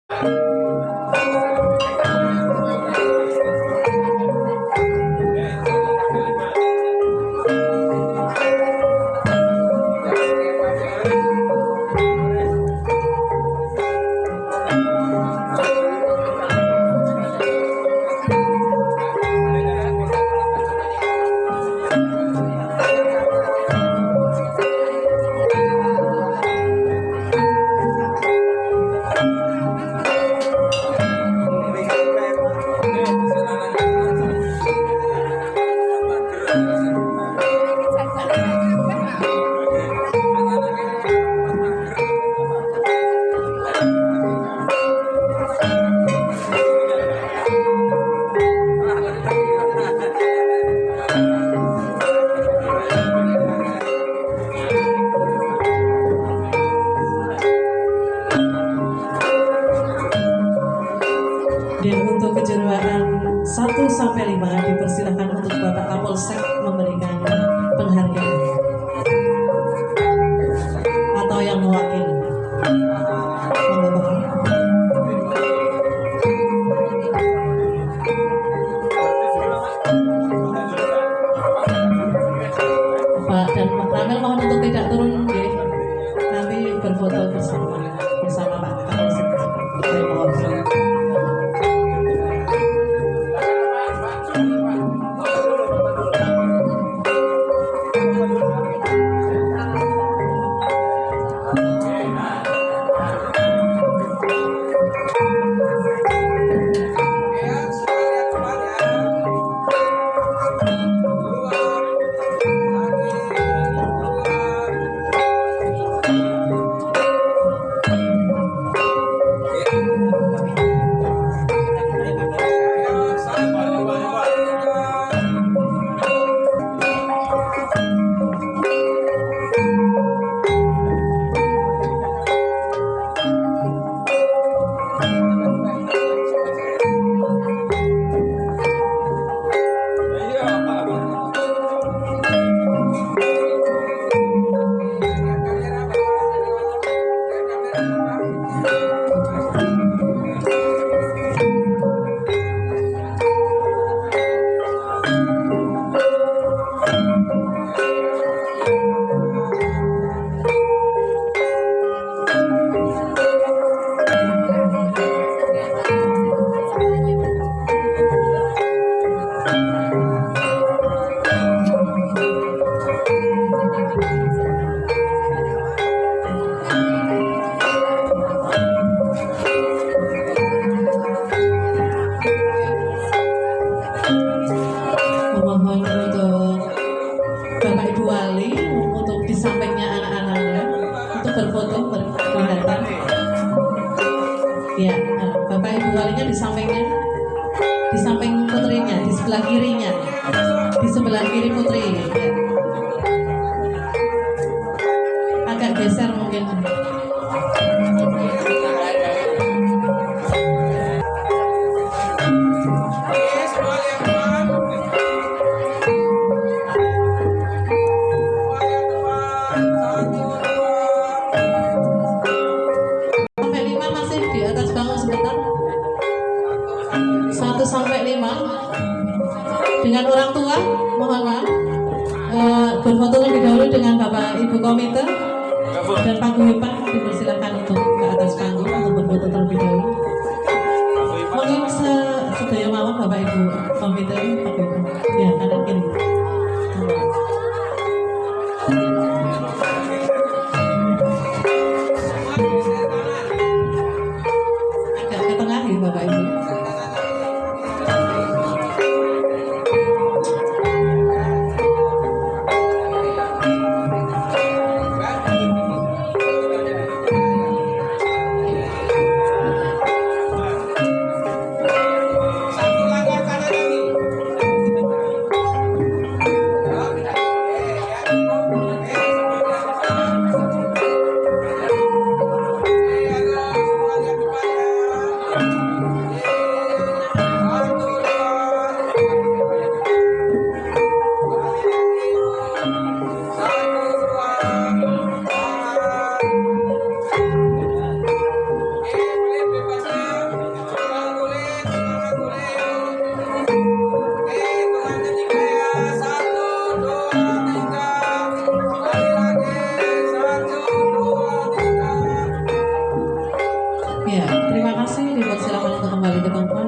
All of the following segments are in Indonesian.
Dan untuk kejuaraan 1-5 dipersilakan untuk Bapak Kapolsek memberikan penghargaan atau yang mewakili. Monggo Pak dan Pak Ramel mohon untuk tidak turun, nanti berfoto bersama Pak Kapolsek. Mohon untuk Bapak Ibu Wali untuk di sampingnya anak-anaknya untuk berfoto berkelihatan. Ya, Bapak Ibu Walinya di samping putrinya, di sebelah kirinya, di sebelah kiri putri. Ya. Agak geser mungkin. Sampai 5 dengan orang tua, mohon maaf berfoto lebih dahulu dengan Bapak Ibu Komite dan Pak Guyupan dipersilakan untuk ke atas panggung untuk berfoto terlebih dahulu. Mungkin sedaya mawon Bapak Ibu Komite Pak Guyupan ya kanan kiri. Agak ke tengah ya Bapak Ibu. Ya, terima kasih. Dipersilakan untuk kembali ke tempat.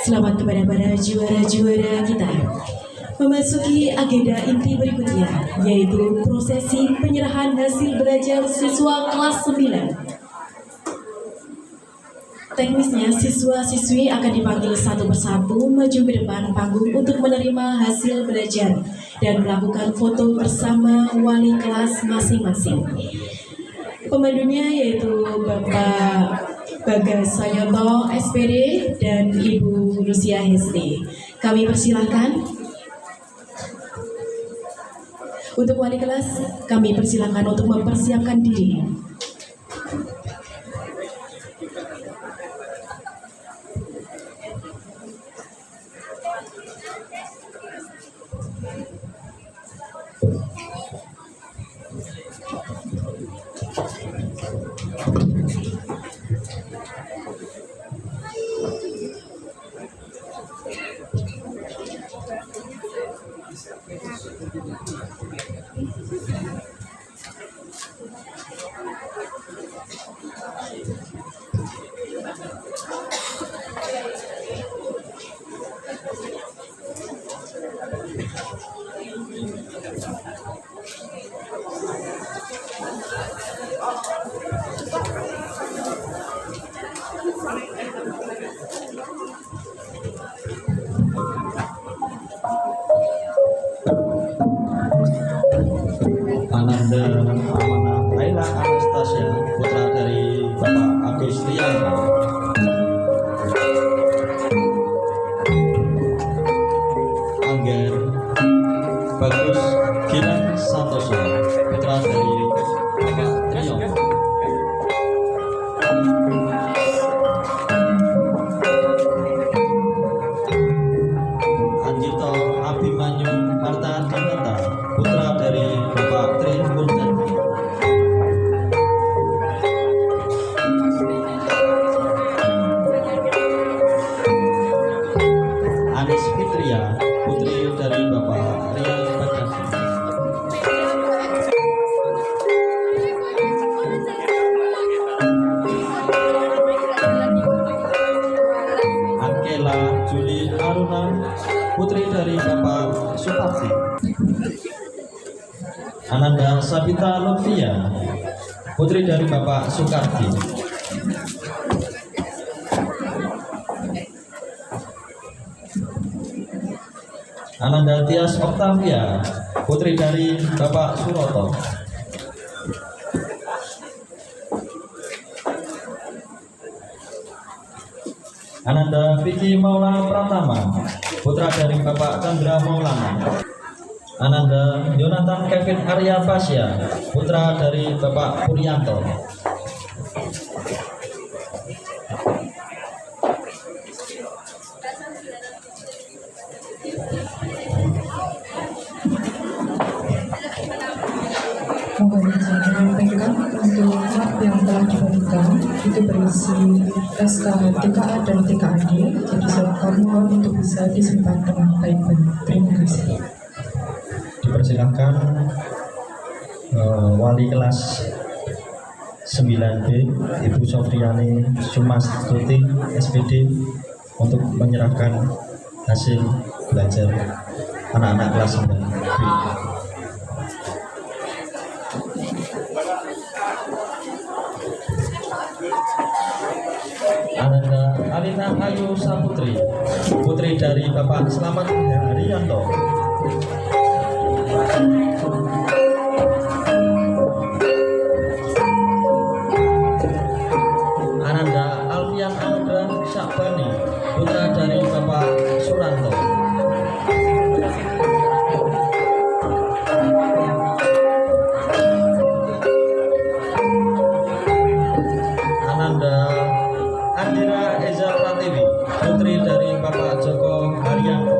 Selamat kepada para juara-juara kita. Memasuki agenda inti berikutnya, yaitu prosesi penyerahan hasil belajar siswa kelas 9. Teknisnya, siswa-siswi akan dipanggil satu persatu maju ke depan panggung untuk menerima hasil belajar dan melakukan foto bersama wali kelas masing-masing. Pemandunya yaitu Bapak Bagas Sayoto SPD dan Ibu Lucia Hesti. Kami persilahkan. Untuk wali kelas, kami persilahkan untuk mempersiapkan diri. Ananda Amanah Laila Anastasia, putra dari Bapak Agus Rianto. Angger Bagus Gilang Santoso, putra dari Bapak Trion. Anjito Abimanyu Marta Dinata, putra dari Bapak Tri Murtadi. Anis Fitria, putri dari Bapak Rian Badafi. Angela Juli Aruna, putri dari Bapak Suparti. Ananda Sabita Lovia, putri dari Bapak Soekardi. Ananda Tias Octavia, putri dari Bapak Suroto. Ananda Vicky Maulana Pratama, putra dari Bapak Chandra Maulana. Ananda Yonatan Kevin Arya Pasya, putra dari Bapak Puryanto. Mohon izin menyampaikan untuk map yang telah diberikan itu berisi SK TKA dan TKAD, jadi saya mohon untuk bisa disimpan dengan baik-baik. Terima kasih. Dipersilakan wali kelas 9B Ibu Sofriani Sumastuti SPD untuk menyerahkan hasil belajar anak-anak kelas 9B. Ananda Alina Ayu Saputri, putri dari Bapak Slamet Haryanto. Ananda Alfian Audra Syakbani, putra dari Bapak Suranto. Ananda Andira Ananda Eza Pratiwi, putri dari Bapak Joko Haryanto.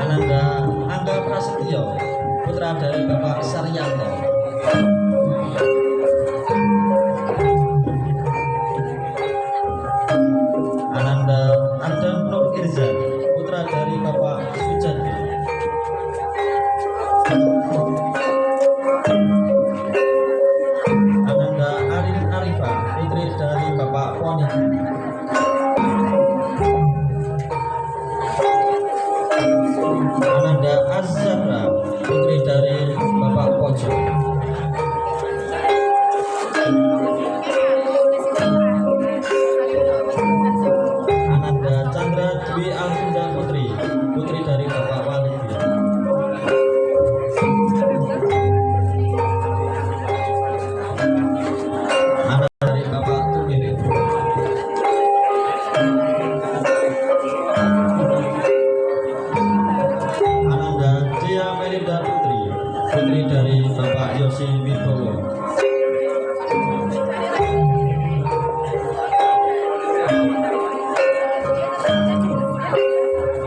Ananda Angga Prasetyo, putra dari Bapak Saryanto. Ananda Adam Nur Irzan, putra dari Bapak Sujati. Ananda Arif Arifa, putri dari Bapak Poni. Ananda Azhara, putri dari Bapak Pojo. Ananda Chandra Dwi Alvinda Putri, putri dari Bapak Walidi. Anak dari Bapak Tumirin. Ananda Dia Melinda Putri, putri dari Bapak Yosi Wibowo.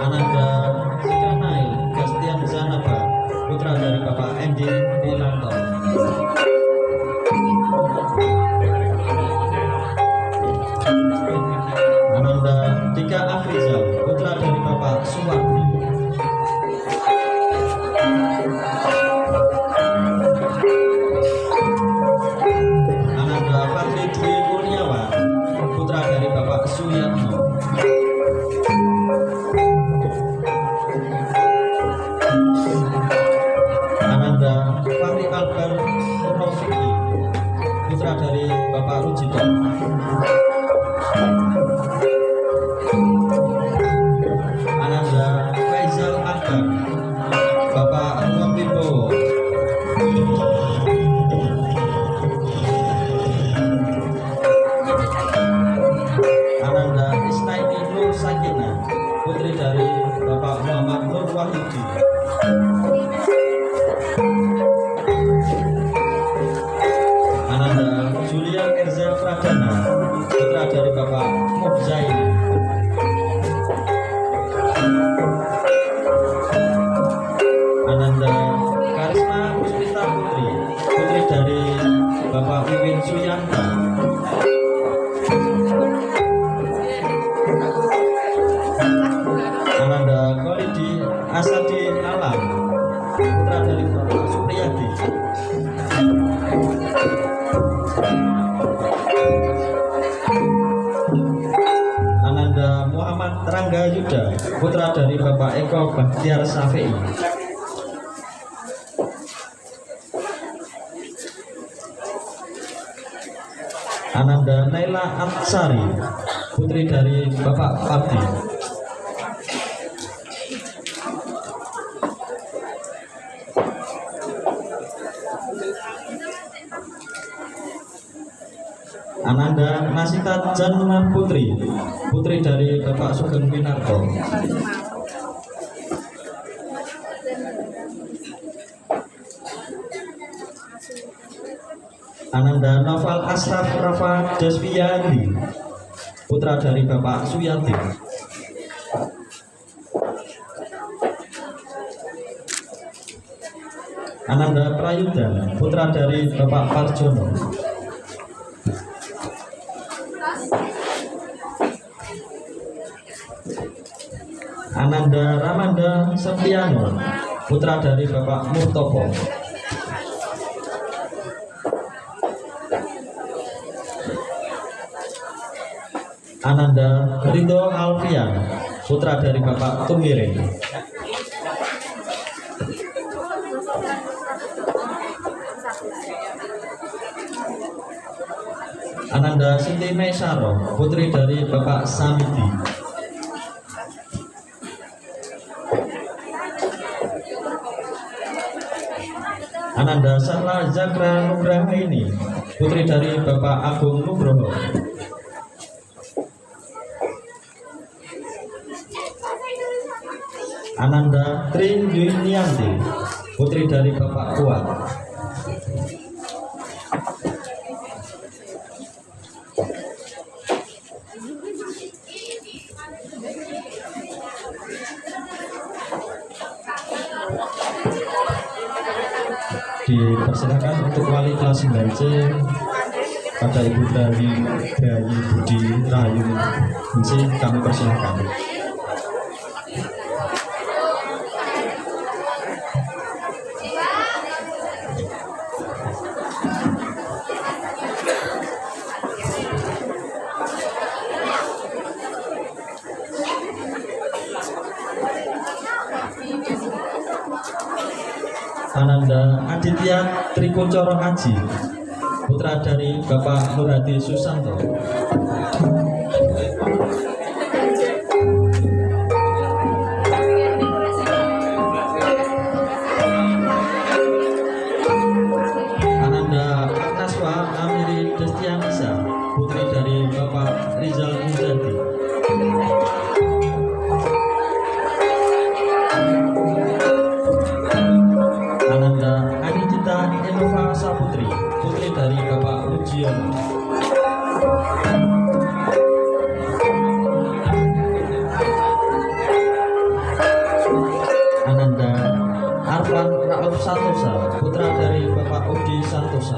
Ananda Sikanail Gastian Zanaba, putra dari Bapak MD Wilanto. Ananda Dika Afrizal, putra dari Bapak Suwardi. Ananda Fatri Dwi Kurniawan, putra dari Bapak Suyatno. Ananda Fahri Albar Purnofiki, putra dari Bapak Rujito. Ananda Faisal Akbar, Bapak Wibowo. Ananda Isnaini Nur Sakina, putri dari Bapak Muhammad Nur Wahyudi. Ananda Julia Erza Pradana, putra dari Bapak Mubzain. Ananda Karisma Puspita Putri, putri dari Bapak Wiwin Suyanta. Ananda Kholidi Asadi Alam, putra dari Bapak Supriyadi. Ananda Muhammad Rangga Yuda, putra dari Bapak Eko Bakhtiar Syafi'i. Ananda Naila Atsari, putri dari Bapak Abdi. Ananda Nasita Janman Putri, putri dari Bapak Sugeng Winarto. Ananda Noval Asraf Rafa Deswiyandi, putra dari Bapak Suyati. Ananda Prayudan, putra dari Bapak Parjono. Ananda Ramanda Septiano, putra dari Bapak Murtopo. Ananda Ridho Alfian, putra dari Bapak Tumiring. Ananda Sinti Maisaro, putri dari Bapak Samidi. Ananda Sarla Zakra Nugrahaini, putri dari Bapak Agung Nugroho. Ananda Tri Yunianti, putri dari Bapak Kuat. Silakan untuk wali kelas 9C pada Ibu Brayi Budi Rahayu Ningsih kami persilahkan. Ananda Aditya Trikuncoro Haji, putra dari Bapak Nurhadi Susanto. Ananda Agneswa Amiri Destianisa, putri dari Bapak Rizal Muzadi. Ananda Anindita Innova Saputri, putri dari Bapak Rujiono. Ananda Arfan Rauf Santosa, putra dari Bapak Udi Santosa.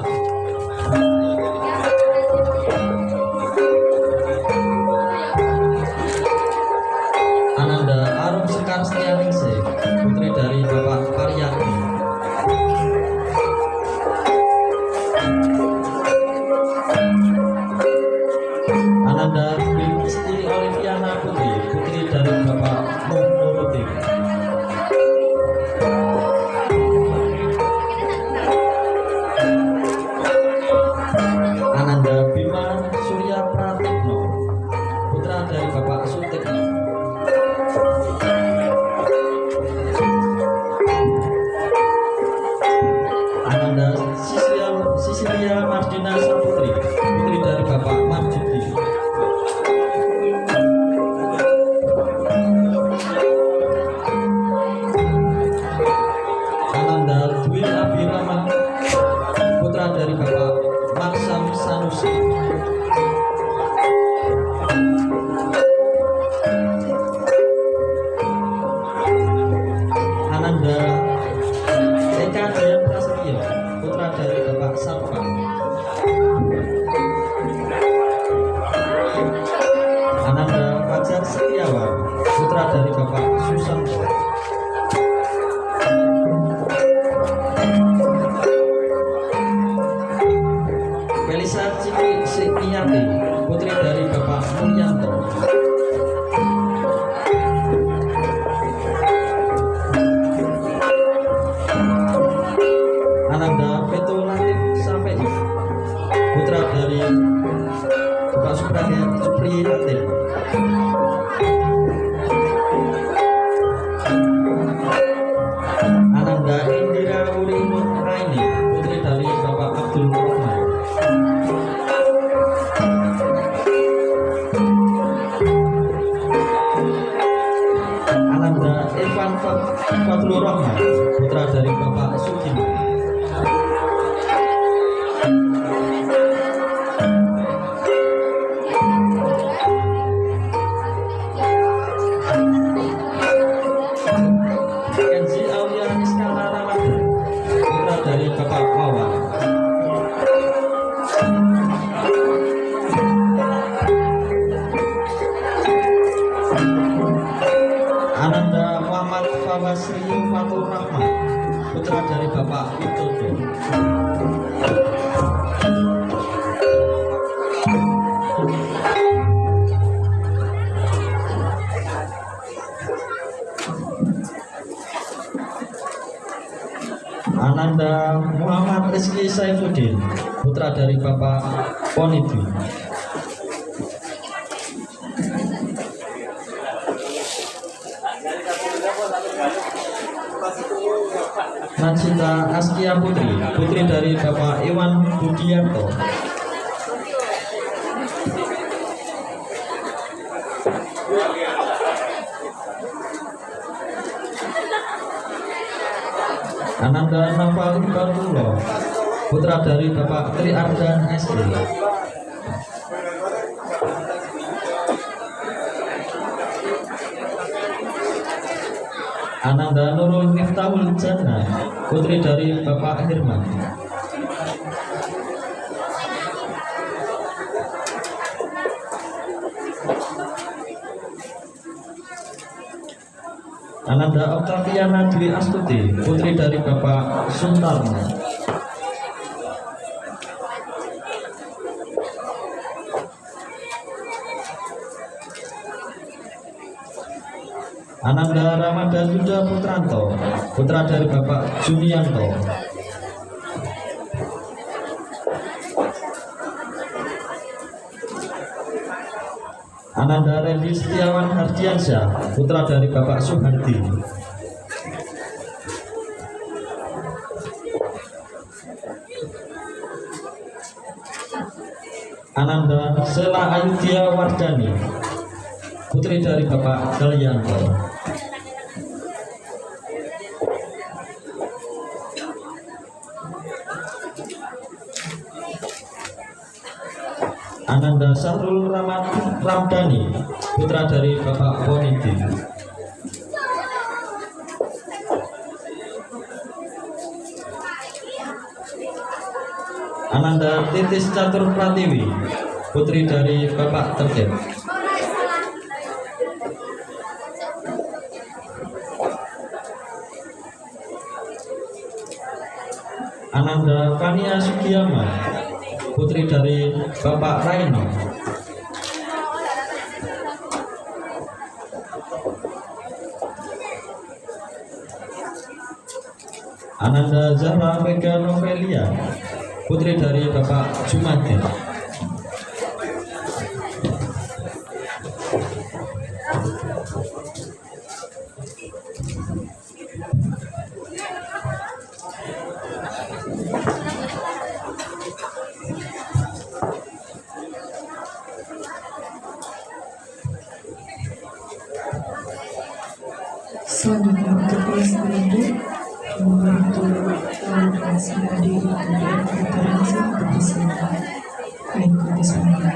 Ananda Arum Sekar Setianingsih, putri dari Bapak Pariyati. Ananda Binti Oliviana Putri, putri dari Bapak Nuruddin. Ananda Bima Surya Pratikno, putra dari Bapak Sutikno. Ananda Sisilia Mardina Saputri, putri dari Bapak Marjuki. Ananda Dwi Abirama, putra dari Bapak Maksam Sanusi. Ananda Eka Jaya Prasetyo, putra dari Bapak Sapang. Ananda Fajar Setiawan, putra dari Bapak Susanto. Melisa Citi Setiati, putri dari Bapak Mulyanto. Ananda Peto Latif Sampai, putra dari Bapak Supri Latif. Ananda Indira Uri Nuraini, putri dari Bapak Abdul Rahman. Ananda Irfan Fadlur Rahman, putra dari Bapak Sukimo. Kenzi Aulia Iskandar Ramadan, putra dari Bapak Wawan. Ananda Muhammad Fawasri Fatur Rahman, putra dari Bapak Widodo. Ananda Muhammad Rizky Saifuddin, putra dari Bapak Ponidi. Nansita Askia Putri, putri dari Bapak Iwan Budianto. Ananda Naval Ibarullah, putra dari Bapak Tri Ardan SD. Ananda Nurul Miftahul Jannah, putri dari Bapak Hirman. Ananda Oktaviana Dwi Astuti, putri dari Bapak Suntarno. Ananda Ramadhan Yuda Putranto, putra dari Bapak Junianto. Ananda Randy Setiawan Hardiansyah, putra dari Bapak Suhardi. Ananda Sela Ayudhya Wardani, putri dari Bapak Galyanto. Ananda Sahrul Ramdhani, putra dari Bapak Ponidi. Ananda Titis Catur Pratiwi, putri dari Bapak Tertib. Ananda Kania Sugiyama, putri dari Bapak Raino. Ananda Zahra Vega Novelia, putri dari Bapak Jumadi. Selanjutnya untuk kelas itu membantu organisasi hadir kemudian kita langsung bersilakan mengikuti semuanya.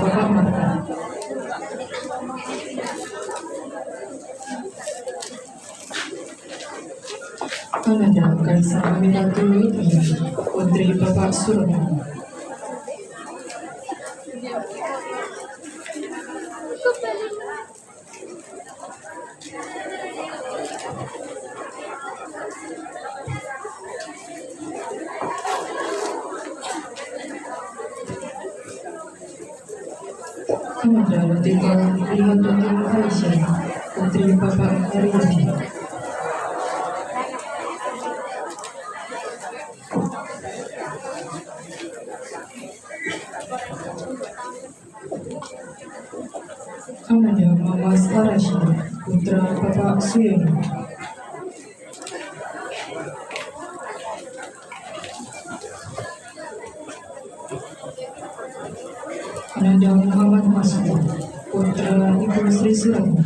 Bapak Marta. Ananda Kaisar Aminatu Putri Bapak Surya. Ananda Latika Lihatutun Aisyah Putri Bapak Haryadi. Ananda Mamas Larasya Putra Bapak Suyono. Ananda Muhammad Masud Putra Ibu Sri Suratmi.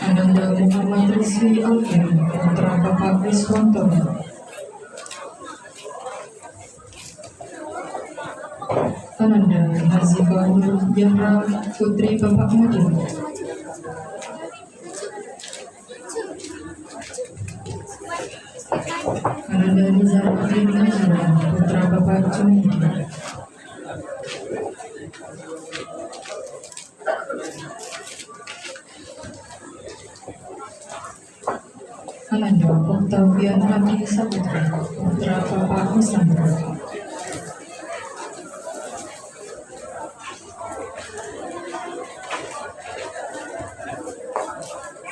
Ananda Muhammad Rizwi Alfian Putra Bapak Riswanto. Ananda Nazifah Nur Yahra Putri Bapak Mudi. Ananda Nizar Udin Najwa Putra Bapak Junaidi. Ananda Oktavian Hadi Saputra Putra Bapak Nusantara.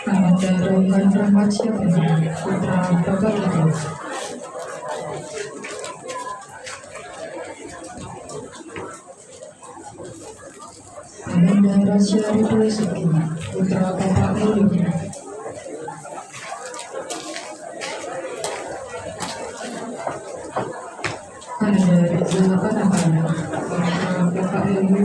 Ananda Raihan Rahmat Syafri Putra Bapak Ibu. Ananda Rasya Ridho Suki Putra Bapak Heli. Ananda Reza Panahana Putra Bapak Heli.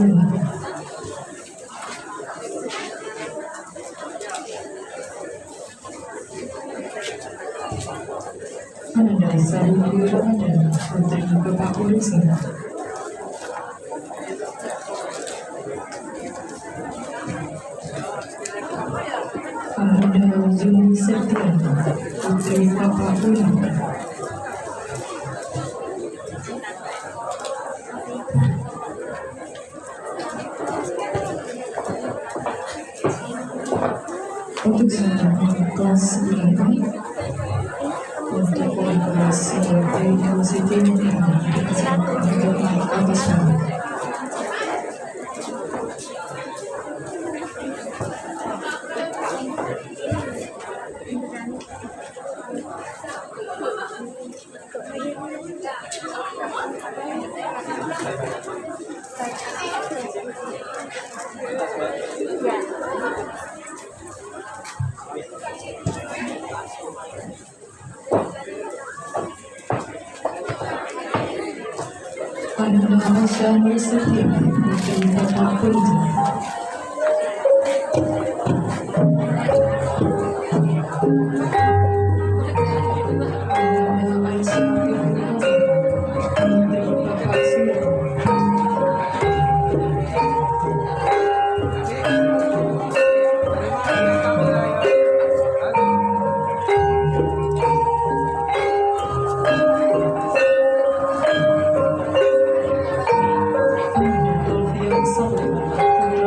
Ananda Sari Ramadan Putri Bapak Urusan. Ananda Zuni Septiana Putri Bapak Ulang. Untuk selanjutnya kelas 9 kami untuk kelas PU Siti Muhammad dipersilakan untuk naik ke atas panggung. Ananda Asya Nursetia Putri Bapak Polisi. Ananda Aisyah Ibu Putri Bapak Suyono. Ananda Alfian Sabri Putri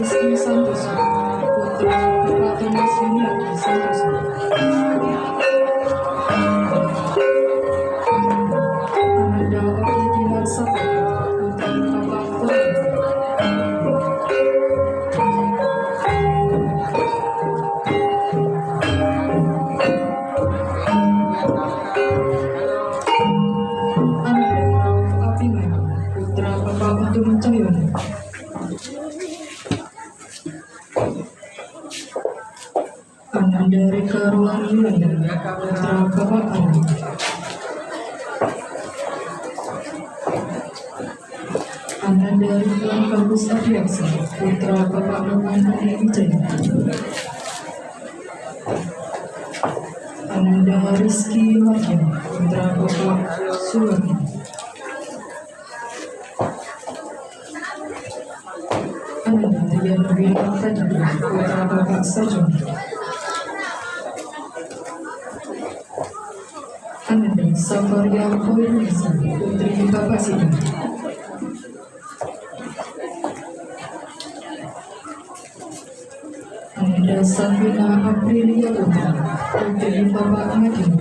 Rizky Santoso, putra Bapak Thomas Yuniardi Santoso. Ananda Oki Dinar Saputra, putri Bapak Firman. Ananda Rauf Abimanyu, putra Bapak Untung Cahyono. Ananda Rika Rulan Yulanda, putra Bapak Ari. Ananda Ridwan Bagus Adiaksa, putra Bapak Norman Adi Wijaya. Ananda Rizky Mardian, putra Bapak Suwardi. Ananda Tian Wira Fadli, putra Bapak Sarjona. Ananda Safaria Koirunisa, putri Bapak Sidang. Ananda Safina Aprilia Putra, putri Bapak Madin.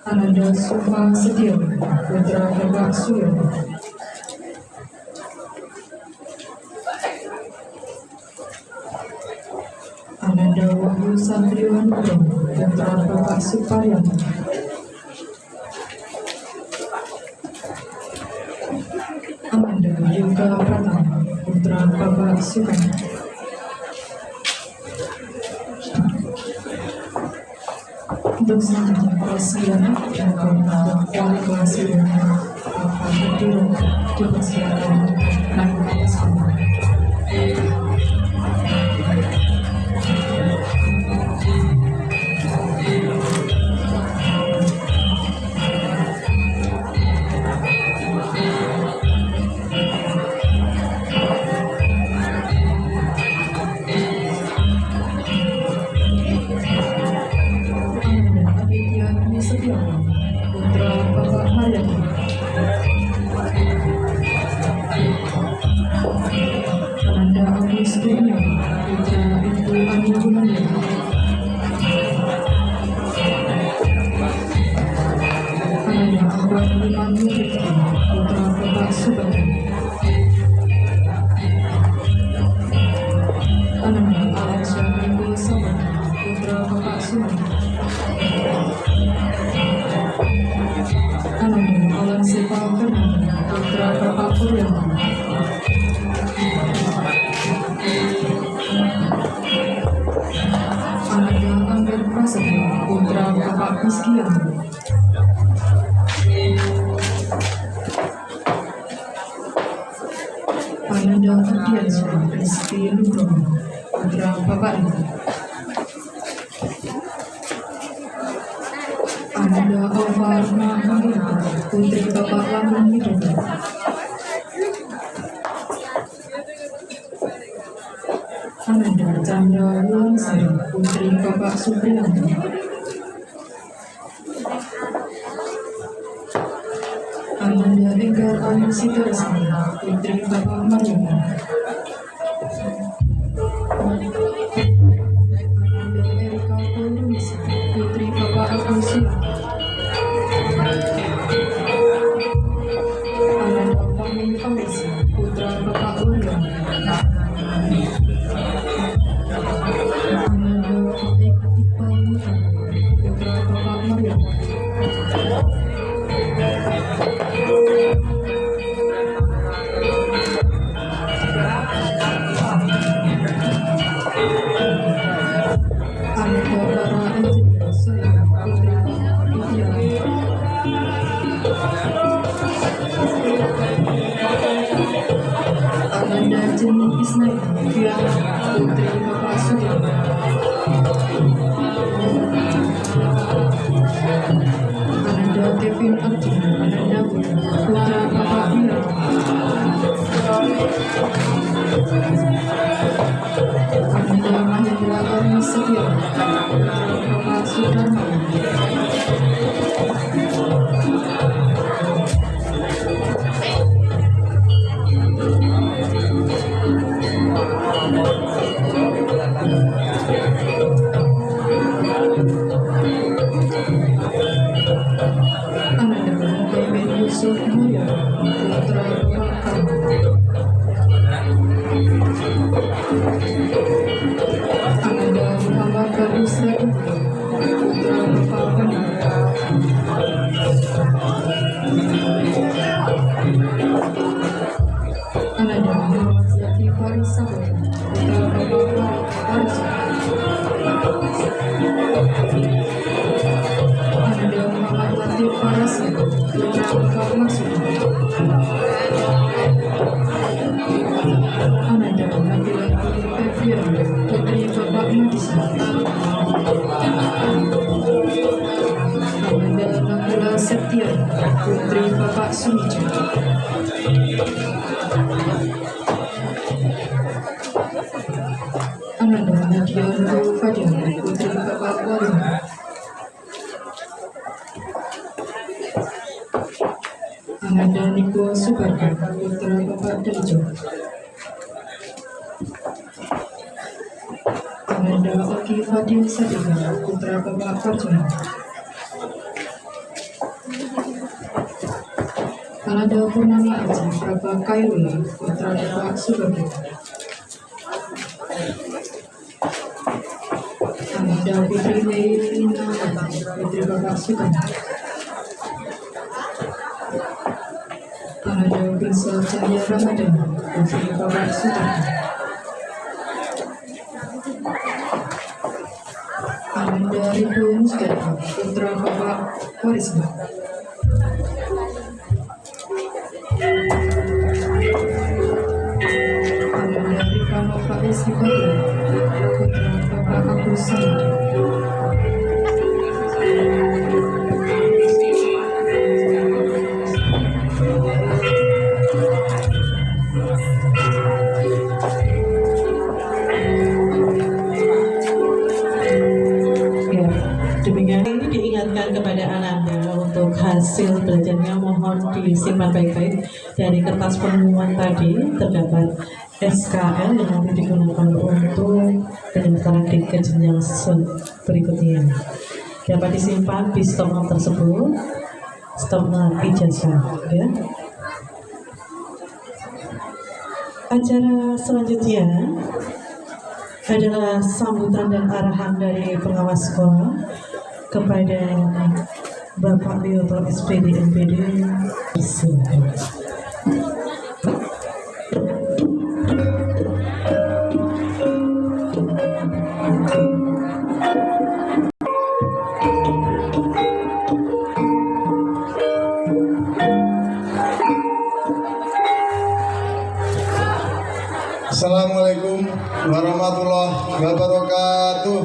Ananda Sufa Setiawan, putra Bapak Suyono. Ananda Wahyu Santriwan Putra, putra Bapak Suparyanto. Ananda Yoga Pratama, putra Bapak Sukarno. Untuk selanjutnya persiapan dan untuk wali kelas Bapak Berdiro dipersilakan naik ke atas panggung. Putra Bapak Haryadi. Ananda Agus Kurnia, putra Ibu Ani Gunandi. Ananda Abang Liman Murifki, putra Bapak Subadi. Ananda Alasya Minggu Sabadi, putra Bapak Sumadi. Ananda Alan Sipa Fernanda, putra Bapak Puryanto. Ananda Angger Prasetyo, putra Bapak Miskianto. Ananda Ardiansyah Rizky Nugroho, putra Bapak Rita. Ananda Alvarna Manggita, putri Bapak Lamun Widodo. Ananda Chandra Wulandari, putri Bapak Supriyanto. Ananda Enggar Anusita Resmi, putri Bapak Maryana. Ananda Erika Koirunisa, putri Bapak Agus Sulanto. Ananda Pangling Pawesi, putra Bapak Wuryan. Ananda Aik Iqbal Muhammad, putra Bapak Maryana. Ananda Lara Engineer Saya, putri Bapak Widiana. Ananda Jenny Isnaini Fiana, putri Bapak Sudirman. Ananda Kevin Arjuna Ananda putra Bapak Wiranto. Ananda Mahendra Arni Setiawan, putra Bapak Sudarmawan. Yusuf Mulyo, putra Bapak Kamu. Ananda Muhammad Bagus Raduki, putra Bapak Penanda. Ananda Muhammad Zaki Faris Saputra, putra Bapak Faris. Ananda Muhammad Latif Farasi, putra Bapak Maksud. Ananda Nabila Febri, putri Bapak Madisa. Ananda Nabila Septia, putri Bapak Sumija. Ananda Nadia Nurul Fadil, putri Bapak Warim. Ananda Niko Subarga, putra Bapak Dalijo. Ananda Oki Fadil Sadika, putra Bapak Farjana. Ananda Purnami Aji, Bapak Kairula, putra Bapak Subarga. Ananda Putri Leilina, putri Bapak Sukarno. Ananda Bisa Cahya Ramadan, putri Bapak Sutarno. Ananda Ridho Musdalifah, putra Bapak Warisma. Ananda Rifano Faiz Hibadullah, putra Bapak Agus Samad. Ya, demikian ini diingatkan kepada Ananda untuk hasil belajarnya mohon disimpan baik-baik. Dari kertas pengumuman tadi terdapat SKL yang nanti digunakan untuk pendaftaran di jenjang berikutnya. Dapat disimpan di stopnote tersebut, stopnote ijazah. Ya. Acara selanjutnya adalah sambutan dan arahan dari pengawas sekolah kepada Bapak Wiyoto SPD MPD. Assalamualaikum warahmatullahi wabarakatuh.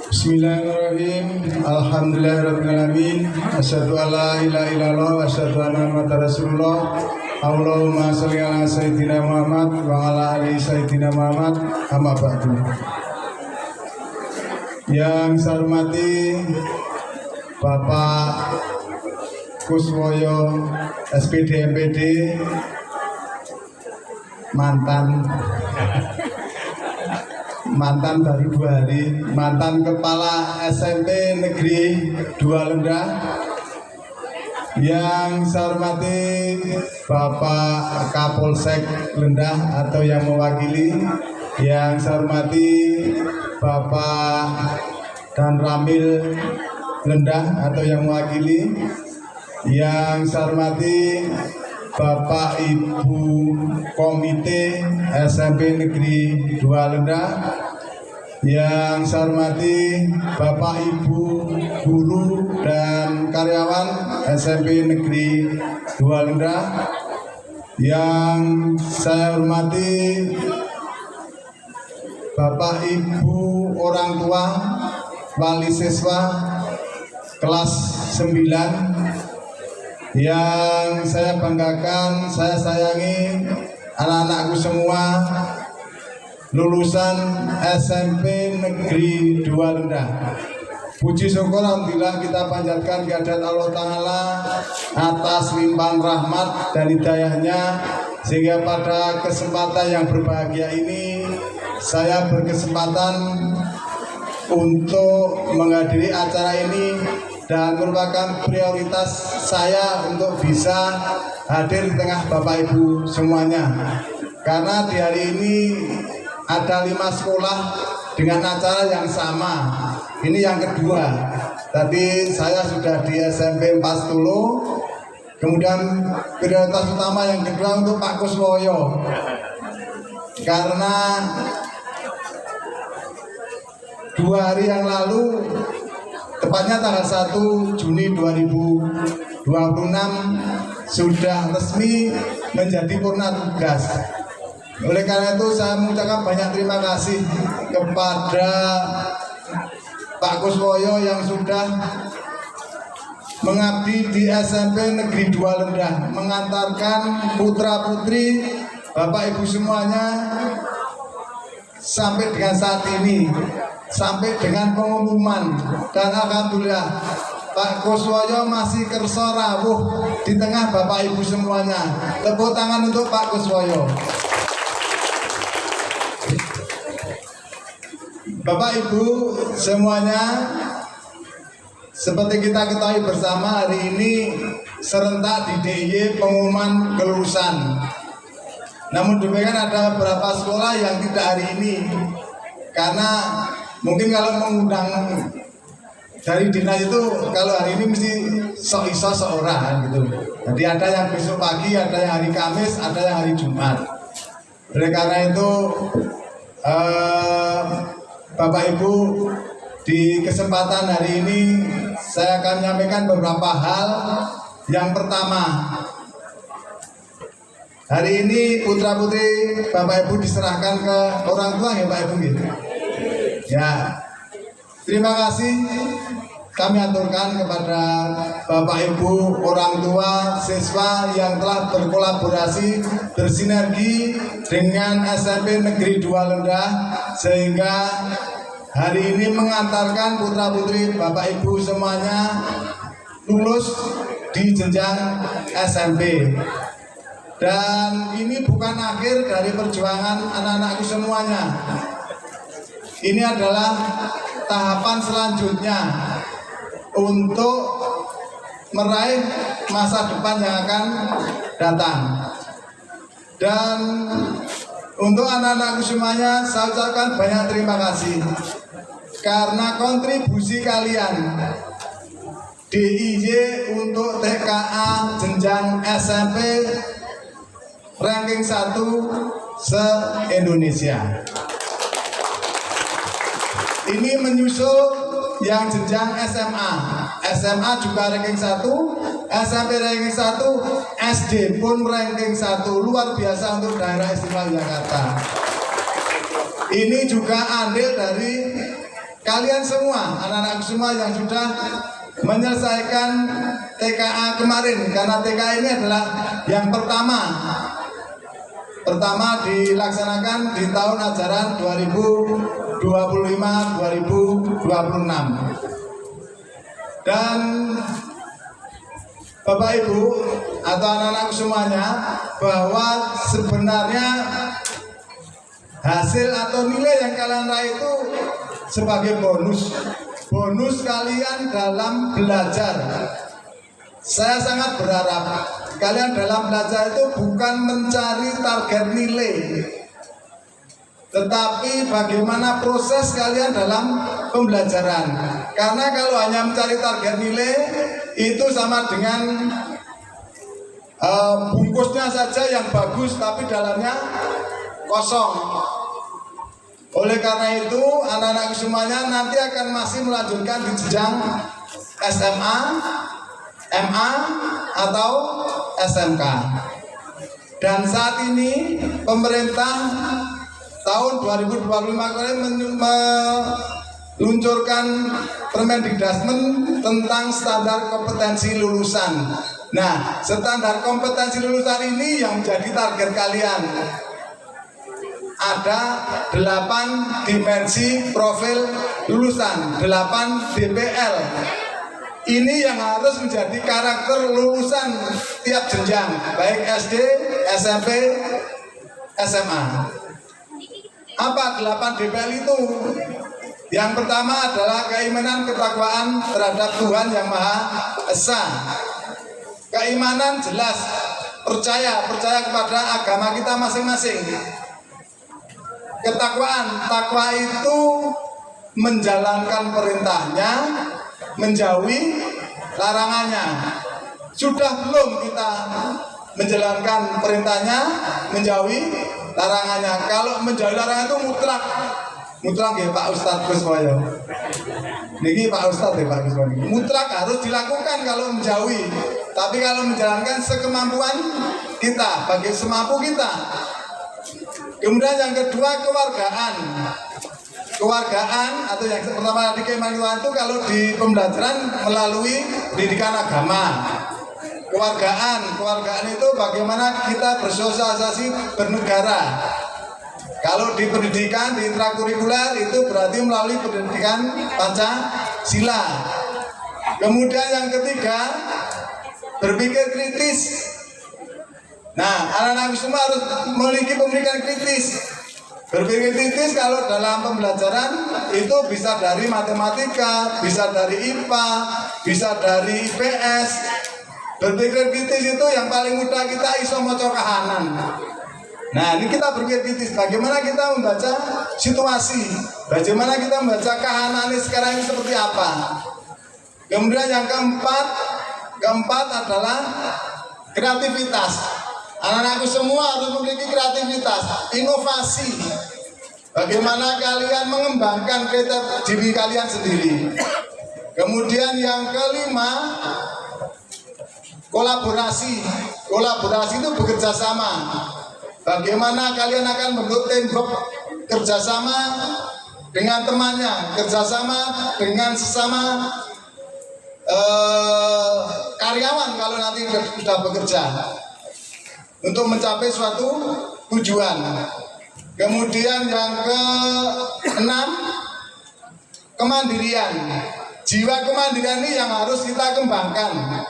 Bismillahirrahmanirrahim. Alhamdulillahirrahmanirrahim. Asyhadu an la ilaha illallah wa asyhadu anna Muhammadar Rasulullah. Allahumma sholli ala sayyidina Muhammad wa ala ali sayyidina Muhammad. Amma ba'du. Yang saya hormati Bapak Kuswoyo SPD MPD, mantan baru 2 hari, mantan kepala SMP Negeri 2 Lendah. Yang saya hormati Bapak Kapolsek Lendah atau yang mewakili. Yang saya hormati Bapak Dan Ramil Lendah atau yang mewakili. Yang saya hormati Bapak Ibu Komite SMP Negeri 2 Lendah. Yang saya hormati Bapak Ibu guru dan karyawan SMP Negeri 2 Lendah. Yang saya hormati Bapak Ibu orang tua wali siswa kelas 9. Yang saya banggakan, saya sayangi anak-anakku semua lulusan SMP Negeri 2 Lendah. Puji syukur alhamdulillah kita panjatkan kehadirat Allah Ta'ala atas limpahan rahmat dan hidayahnya, sehingga pada kesempatan yang berbahagia ini saya berkesempatan untuk menghadiri acara ini dan merupakan prioritas saya untuk bisa hadir di tengah Bapak Ibu semuanya. Karena di hari ini ada 5 sekolah dengan acara yang sama. Ini yang kedua. Tadi saya sudah di SMP 4 Tulu. Kemudian prioritas utama yang kedua untuk Pak Kuswoyo. Karena 2 hari yang lalu, tepatnya tanggal 1 Juni 2026 sudah resmi menjadi purna tugas. Oleh karena itu saya mengucapkan banyak terima kasih kepada Pak Kuswoyo yang sudah mengabdi di SMP Negeri 2 Lendah, mengantarkan putra-putri Bapak Ibu semuanya sampai dengan saat ini, sampai dengan pengumuman. Dan alhamdulillah Pak Kuswoyo masih kersa rawuh di tengah Bapak Ibu semuanya. Tepuk tangan untuk Pak Kuswoyo. Bapak Ibu semuanya, seperti kita ketahui bersama, hari ini serentak di DIY pengumuman kelulusan. Namun demikian ada beberapa sekolah yang tidak hari ini, karena mungkin kalau mengundang dari dinas itu kalau hari ini mesti sok-iso seorang gitu. Jadi ada yang besok pagi, ada yang hari Kamis, ada yang hari Jumat. Oleh karena itu Bapak Ibu, di kesempatan hari ini saya akan menyampaikan beberapa hal. Yang pertama, hari ini putra-putri Bapak Ibu diserahkan ke orang tua ya Pak Ibu gitu. Ya, terima kasih kami aturkan kepada Bapak Ibu, orang tua, siswa yang telah berkolaborasi, bersinergi dengan SMP Negeri 2 Lendah, sehingga hari ini mengantarkan putra-putri Bapak Ibu semuanya lulus di jenjang SMP. Dan ini bukan akhir dari perjuangan anak-anakku semuanya. Ini adalah tahapan selanjutnya untuk meraih masa depan yang akan datang. Dan untuk anak-anakku semuanya saya ucapkan banyak terima kasih karena kontribusi kalian DIY untuk TKA jenjang SMP ranking 1 se-Indonesia. Ini menyusul yang jenjang SMA. SMA juga ranking 1, SMP ranking 1, SD pun ranking 1. Luar biasa untuk daerah istimewa Jakarta. Ini juga andil dari kalian semua, anak-anak semua yang sudah menyelesaikan TKA kemarin. Karena TKA ini adalah yang pertama dilaksanakan di tahun ajaran 2025-2026. Dan Bapak Ibu atau anak-anak semuanya, bahwa sebenarnya hasil atau nilai yang kalian raih itu sebagai bonus kalian dalam belajar. Saya sangat berharap kalian dalam belajar itu bukan mencari target nilai, tetapi bagaimana proses kalian dalam pembelajaran. Karena kalau hanya mencari target nilai, itu sama dengan bungkusnya saja yang bagus tapi dalamnya kosong. Oleh karena itu anak-anak semuanya nanti akan masih melanjutkan di jenjang SMA, MA atau SMK. Dan saat ini pemerintah tahun 2025 kemarin meluncurkan Permendikbudrismen tentang standar kompetensi lulusan. Nah, standar kompetensi lulusan ini yang menjadi target kalian. Ada 8 dimensi profil lulusan, 8 DPL. Ini yang harus menjadi karakter lulusan tiap jenjang, baik SD, SMP, SMA. Apa 8 DPL itu? Yang pertama adalah keimanan ketakwaan terhadap Tuhan Yang Maha Esa. Keimanan jelas, percaya kepada agama kita masing-masing. Ketakwaan, takwa itu menjalankan perintahnya, menjauhi larangannya. Sudah belum kita menjalankan perintahnya, menjauhi larangannya? Kalau menjauhi larangan itu mutlak ya Pak Ustadz Kuswoyo. Niki Pak Ustadz ya Pak Kuswoyo. Mutlak harus dilakukan kalau menjauhi. Tapi kalau menjalankan sekemampuan kita, bagi semampu kita. Kemudian yang kedua kewargaan. Kewargaan atau yang pertama tadi keimanan itu kalau di pembelajaran melalui pendidikan agama. Kewargaan itu bagaimana kita bersosialisasi bernegara. Kalau di pendidikan, di intrakurikuler itu berarti melalui pendidikan Pancasila. Kemudian yang ketiga, berpikir kritis. Nah, anak-anak semua harus memiliki pemikiran kritis. Berpikir kritis kalau dalam pembelajaran itu bisa dari matematika, bisa dari IPA, bisa dari IPS. Berpikir kritis itu yang paling mudah kita iso maca kahanan. Nah, ini kita berpikir kritis, bagaimana kita membaca situasi, bagaimana kita membaca kahanan sekarang ini seperti apa. Kemudian yang keempat adalah kreativitas. Anak-anakku semua harus memiliki kreativitas, inovasi. Bagaimana kalian mengembangkan kreatif diri kalian sendiri. Kemudian yang kelima, kolaborasi. Kolaborasi itu bekerja sama. Bagaimana kalian akan membentuk teamwork, kerjasama dengan temannya, kerjasama dengan sesama karyawan kalau nanti sudah bekerja untuk mencapai suatu tujuan. Kemudian yang keenam, kemandirian. Jiwa kemandirian ini yang harus kita kembangkan.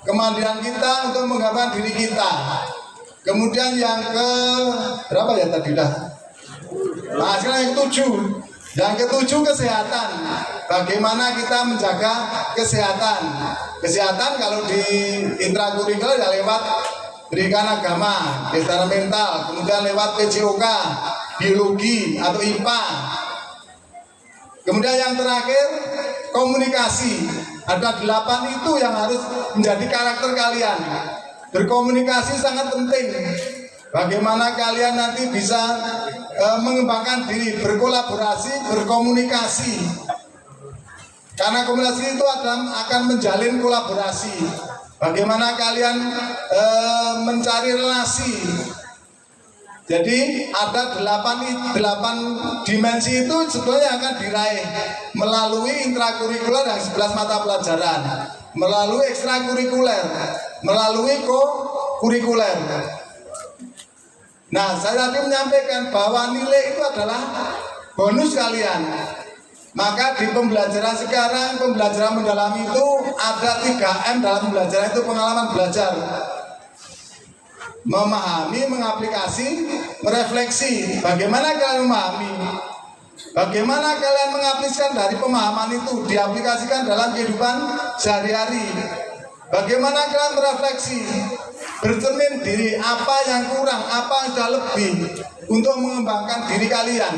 Kemandirian kita untuk mengembangkan diri kita. Kemudian yang ke berapa ya tadi dah? Nah, sekarang yang ketujuh. Yang ketujuh kesehatan. Bagaimana kita menjaga kesehatan? Kesehatan kalau di intrakurikuler ya lewat pendidikan agama, kesehatan mental, kemudian lewat PJOK, biologi atau IPA. Kemudian yang terakhir komunikasi. Ada 8 itu yang harus menjadi karakter kalian. Berkomunikasi sangat penting. Bagaimana kalian nanti bisa mengembangkan diri, berkolaborasi, berkomunikasi. Karena komunikasi itu akan menjalin kolaborasi. Bagaimana kalian mencari relasi. Jadi ada 8 dimensi itu sebetulnya akan diraih melalui intrakurikuler yang 11 mata pelajaran, melalui ekstrakurikuler, melalui kurikuler. Nah, saya tadi menyampaikan bahwa nilai itu adalah bonus kalian. Maka di pembelajaran sekarang, pembelajaran mendalam itu ada 3M dalam pembelajaran itu pengalaman belajar. Memahami, mengaplikasi, merefleksi. Bagaimana kalian memahami? Bagaimana kalian mengaplikasikan dari pemahaman itu diaplikasikan dalam kehidupan sehari-hari? Bagaimana kalian merefleksi? Bercermin diri apa yang kurang, apa yang sudah lebih untuk mengembangkan diri kalian.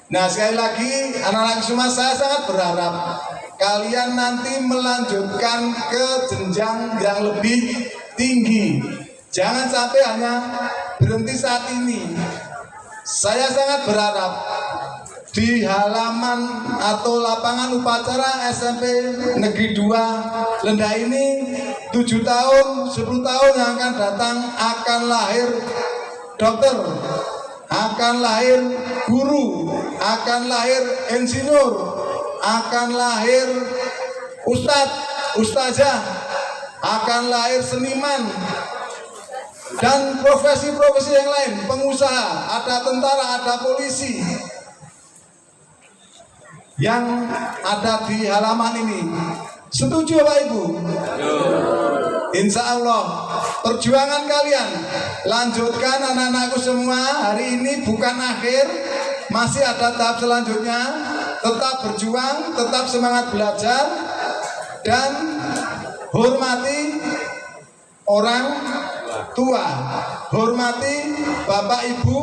Nah, sekali lagi anak-anak semua, saya sangat berharap kalian nanti melanjutkan ke jenjang yang lebih tinggi. Jangan sampai hanya berhenti saat ini. Saya sangat berharap di halaman atau lapangan upacara SMP Negeri 2 Lenda ini 7 tahun, 10 tahun yang akan datang akan lahir dokter, akan lahir guru, akan lahir insinyur, akan lahir ustadz, ustazah, akan lahir seniman, dan profesi-profesi yang lain, pengusaha, ada tentara, ada polisi yang ada di halaman ini. Setuju Bapak Ibu? Insya Allah perjuangan kalian lanjutkan anak-anakku semua. Hari ini bukan akhir, masih ada tahap selanjutnya. Tetap berjuang, tetap semangat belajar, dan hormati orang tua, hormati bapak ibu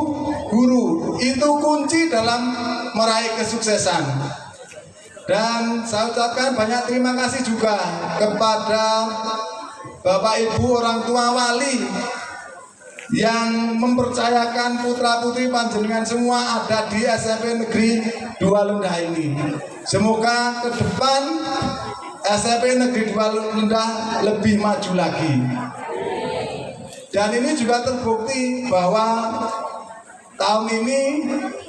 guru. Itu kunci dalam meraih kesuksesan. Dan saya ucapkan banyak terima kasih juga kepada bapak ibu orang tua wali yang mempercayakan putra-putri panjenengan semua ada di SMP Negeri 2 Lendah ini. Semoga ke depan SMP Negeri 2 Lendah lebih maju lagi. Dan ini juga terbukti bahwa tahun ini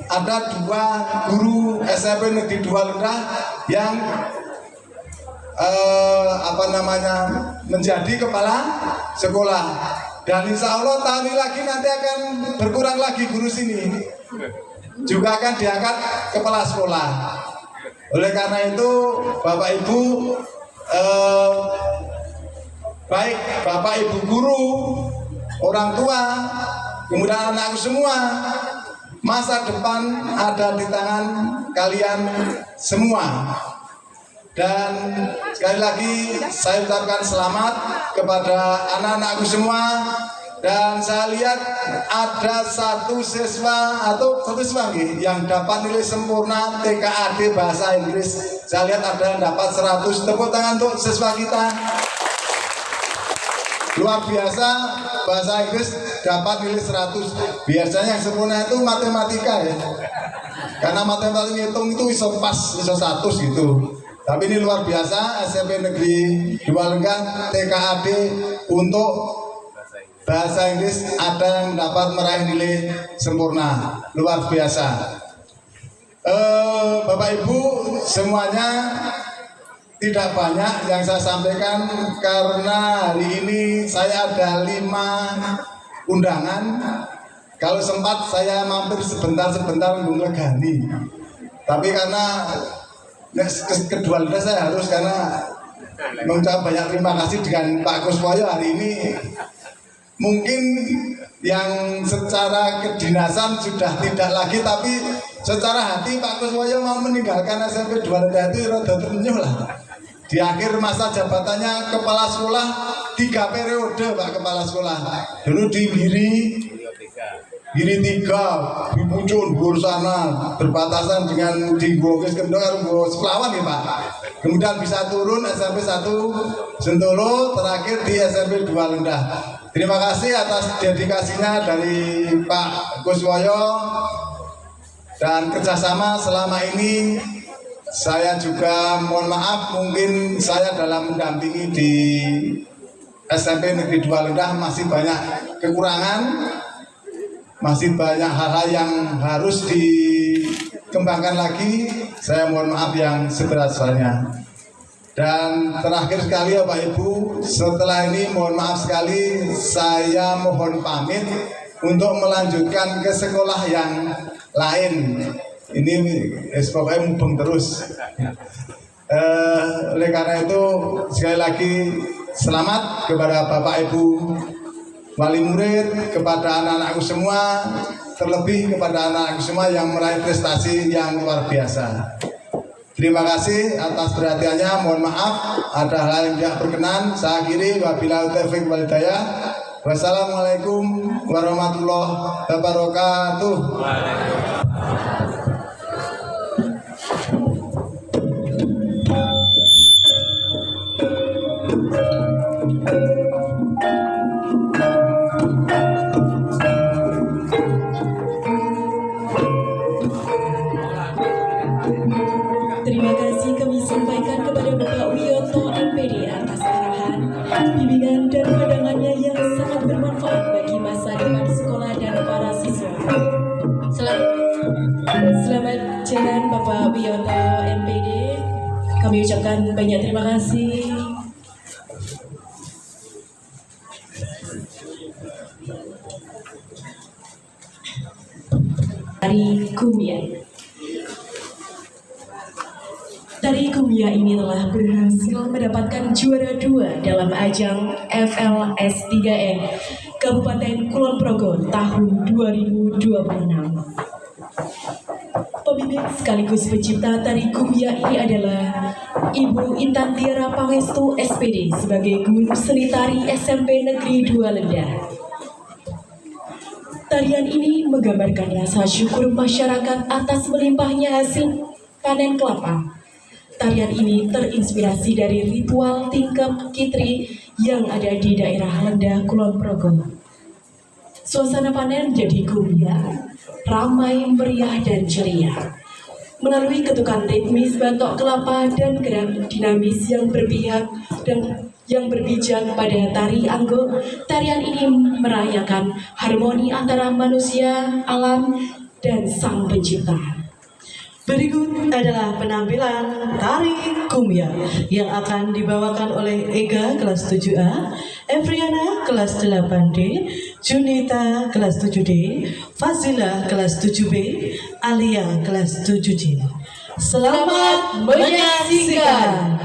ada 2 guru SMP Negeri 2 Lendah yang menjadi kepala sekolah. Dan insya Allah tahun ini lagi nanti akan berkurang lagi guru sini, juga akan diangkat kepala sekolah. Oleh karena itu Bapak Ibu, baik Bapak Ibu guru, orang tua, kemudian anakku semua, masa depan ada di tangan kalian semua. Dan sekali lagi saya ucapkan selamat kepada anak-anakku semua. Dan saya lihat ada satu siswa yang dapat nilai sempurna TKAD bahasa Inggris. Saya lihat ada yang dapat 100. Tepuk tangan untuk siswa kita. Luar biasa, bahasa Inggris dapat nilai 100. Biasanya yang sempurna itu matematika ya. Karena matematika ngitung itu iso pas, iso 100 gitu. Tapi ini luar biasa, SMP Negeri 2 Lendah TKAD untuk bahasa Inggris ada yang dapat meraih nilai sempurna. Luar biasa. Bapak Ibu semuanya, tidak banyak yang saya sampaikan karena hari ini saya ada 5 undangan. Kalau sempat saya mampir sebentar menggani. Tapi karena kedua Lendah saya harus, karena mengucapkan banyak terima kasih dengan Pak Kuswoyo hari ini. Mungkin yang secara kedinasan sudah tidak lagi, tapi secara hati Pak Kuswoyo mau meninggalkan SMP 2 Lendah itu rada ternyuh lah. Di akhir masa jabatannya kepala sekolah 3 periode Pak kepala sekolah. Dulu di Giri 3, di Pucun, Bur sana, berbatasan dengan di Gokis Kendor, Selawan ya Pak. Kemudian bisa turun SMP 1 Sentolo, terakhir di SMP 2 Lendah. Terima kasih atas dedikasinya dari Pak Kuswoyo dan kerjasama selama ini. Saya juga mohon maaf, mungkin saya dalam mendampingi di SMP Negeri 2 Lendah masih banyak kekurangan. Masih banyak hal-hal yang harus dikembangkan lagi. Saya mohon maaf yang seberat-beratnya. Dan terakhir sekali ya Pak Ibu, setelah ini mohon maaf sekali, saya mohon pamit untuk melanjutkan ke sekolah yang lain. Ini pokoknya mubeng terus. Oleh karena itu sekali lagi selamat kepada Bapak Ibu wali murid, kepada anak-anakku semua, terlebih kepada anak-anakku semua yang meraih prestasi yang luar biasa. Terima kasih atas perhatiannya. Mohon maaf ada hal yang tidak berkenan. Saya akhiri, wabillahi taufiq wal hidayah. Wassalamualaikum warahmatullahi wabarakatuh. Terima kasih kami sampaikan kepada Bapak Wiyoto MPD atas arahan, bimbingan dan pandangannya yang sangat bermanfaat bagi masa depan sekolah dan para siswa. Selamat jalan Bapak Wiyoto MPD. Kami ucapkan banyak terima kasih. Tari Kumia. Tari Kumia ini telah berhasil mendapatkan juara 2 dalam ajang FLS 3N Kabupaten Kulon Progo tahun 2026. Pembimbing sekaligus pencipta tari Kumbia ini adalah Ibu Intan Tiara Pangestu SPD sebagai guru seni tari SMP Negeri 2 Lenda. Tarian ini menggambarkan rasa syukur masyarakat atas melimpahnya hasil panen kelapa. Tarian ini terinspirasi dari ritual tingkep kitri yang ada di daerah Lenda, Kulon Progo. Suasana panen menjadi kumbia, ramai, meriah, dan ceria. Melalui ketukan ritmis batok kelapa dan gerak dinamis yang berpihak dan yang berbijak pada tari anggo, tarian ini merayakan harmoni antara manusia, alam, dan sang pencipta. Berikut adalah penampilan tari Kumbia yang akan dibawakan oleh Ega kelas 7A, Evriana kelas 8D, Junita kelas 7D, Fazila kelas 7B, Alia kelas 7C. Selamat menyaksikan.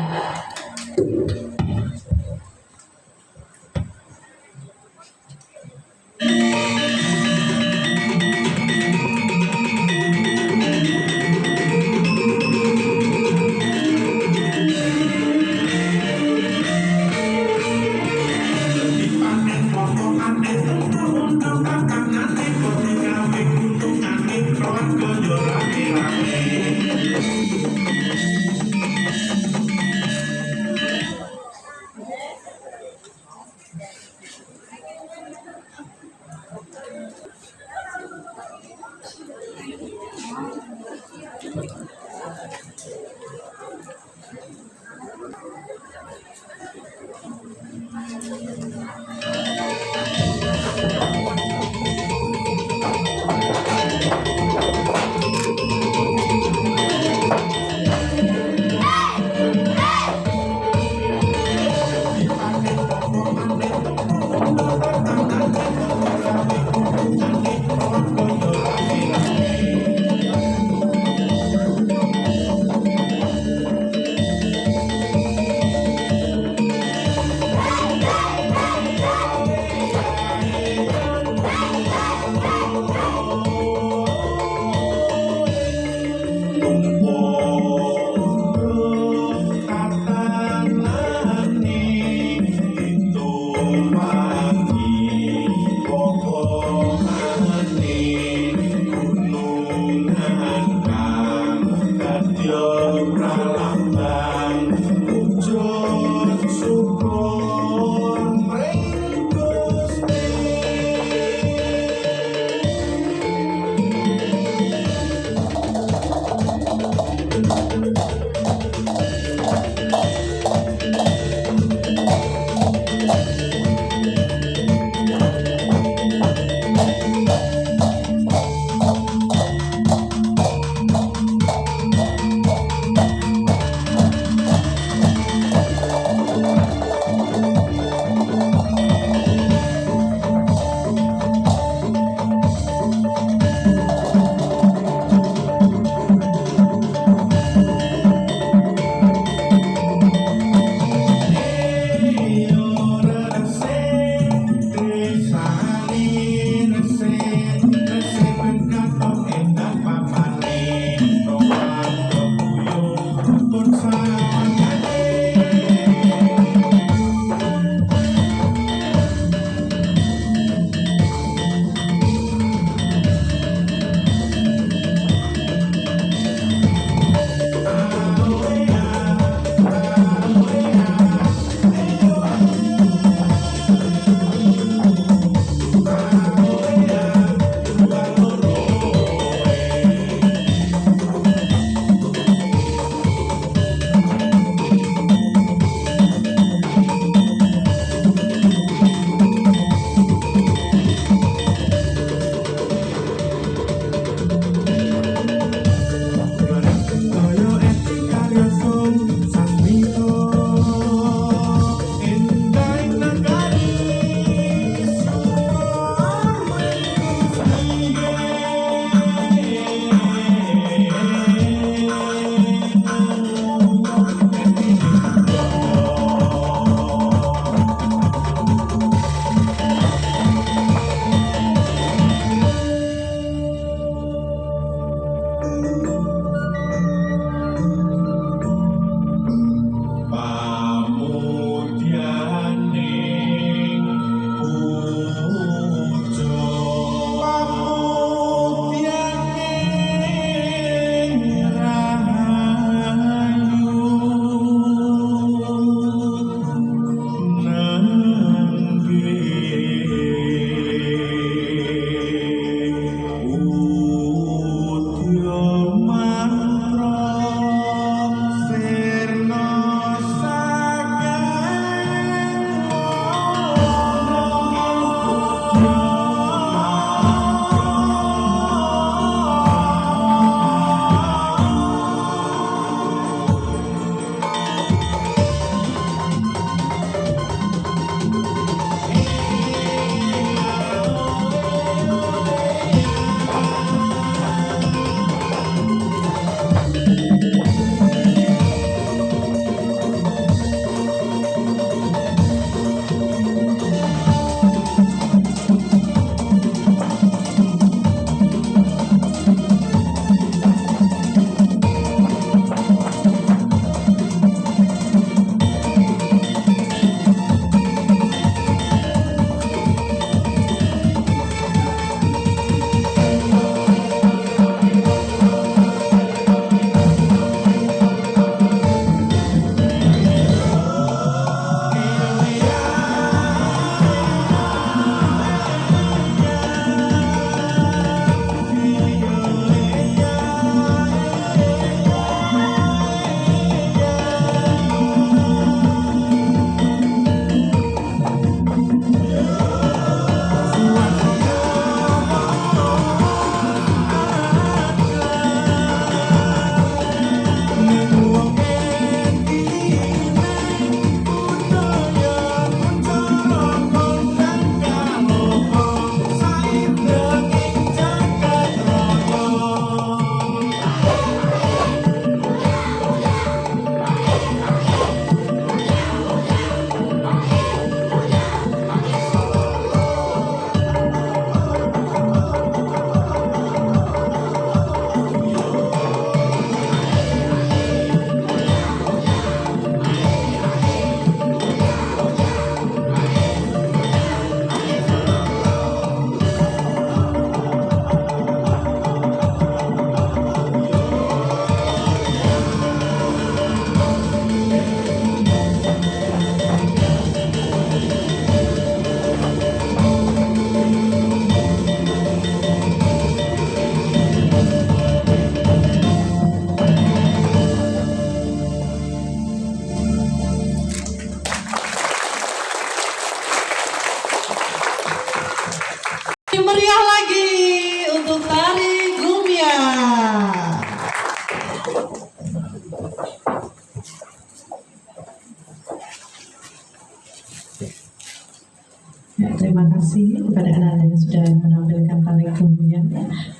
terima kasih kepada anak-anak yang sudah menampilkan tari kemuliaan,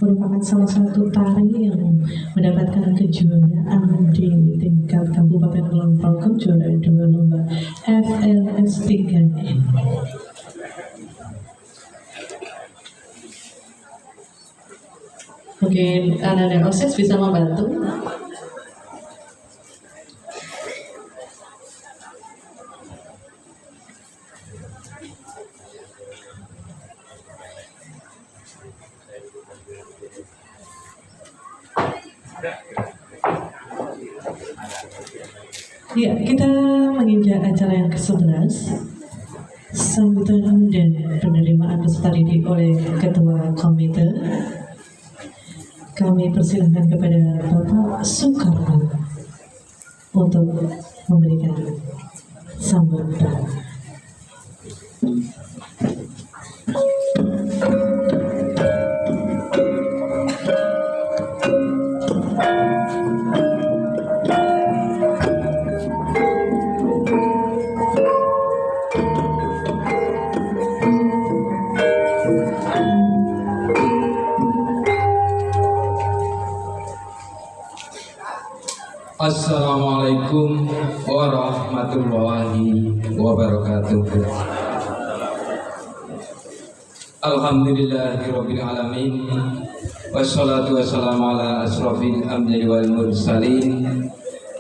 merupakan salah satu tari yang mendapatkan kejuaraan di tingkat Kabupaten Kulon Progo, juara 2 lomba FLS 3N. Mungkin anak-anak OSIS bisa membantu. Ya, kita menginjak acara yang ke-11, sambutan dan penerimaan peserta didik oleh Ketua Komite. Kami persilahkan kepada Bapak Soekarno untuk memberikan sambutan. Assalamualaikum warahmatullahi wabarakatuh. Alhamdulillahirabbil alamin. Wassalatu wassalamu ala asrofil anbiya'i wal mursalin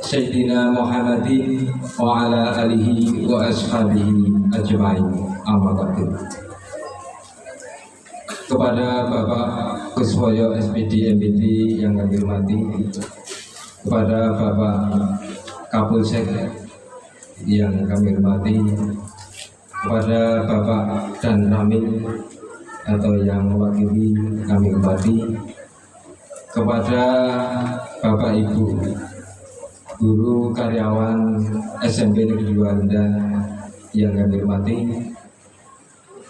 Sayyidina Muhammadin wa ala alihi wa ashabihi ajma'in. Amma ba'du. Kepada Bapak Kuswoyo SPD MPD yang kami hormati, kepada Bapak Kapolsek yang kami hormati, kepada Bapak Dan Ramil atau yang mewakili kami hormati, kepada Bapak Ibu guru karyawan SMP Negeri 2 Lenda yang kami hormati,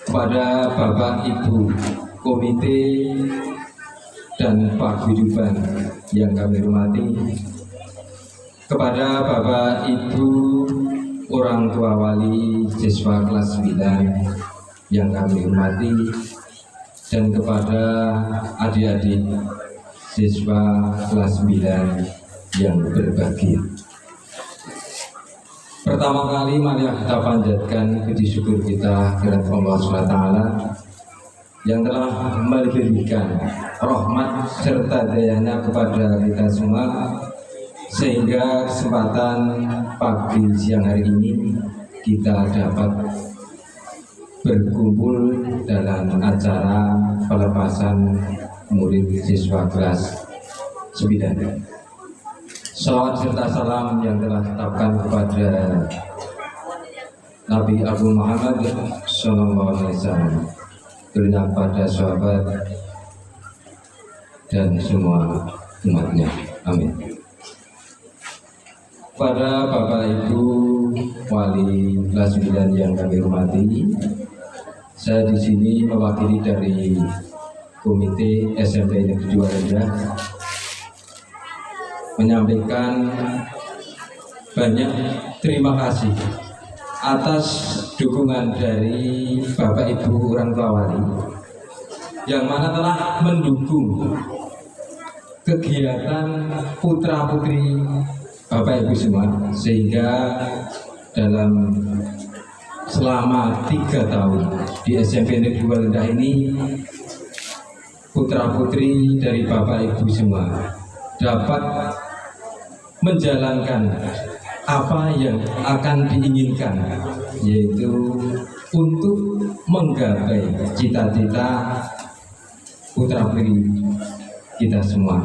kepada Bapak Ibu komite dan paguyuban yang kami hormati, kepada Bapak Ibu orang tua wali siswa kelas 9 yang kami hormati, dan kepada adik-adik siswa kelas 9 yang berbahagia. Pertama kali mari kita panjatkan puji syukur kita kepada Allah SWT yang telah memberikan rahmat serta dayanya kepada kita semua, sehingga kesempatan pagi siang hari ini kita dapat berkumpul dalam acara pelepasan murid siswa kelas 9. Salawat serta salam yang telah ditetapkan kepada Nabi Abu Muhammad SAW, turunnya pada sahabat dan semua umatnya. Amin. Pada Bapak Ibu wali kelas 9 yang kami hormati, saya di sini mewakili dari Komite SMP Negeri 2 Lenda menyampaikan banyak terima kasih atas dukungan dari Bapak Ibu orang tua wali yang mana telah mendukung kegiatan putra putri Bapak Ibu semua, sehingga dalam selama 3 tahun di SMP Negeri 2 Lenda ini putra putri dari Bapak Ibu semua dapat menjalankan apa yang akan diinginkan, yaitu untuk menggapai cita-cita putra putri kita semua.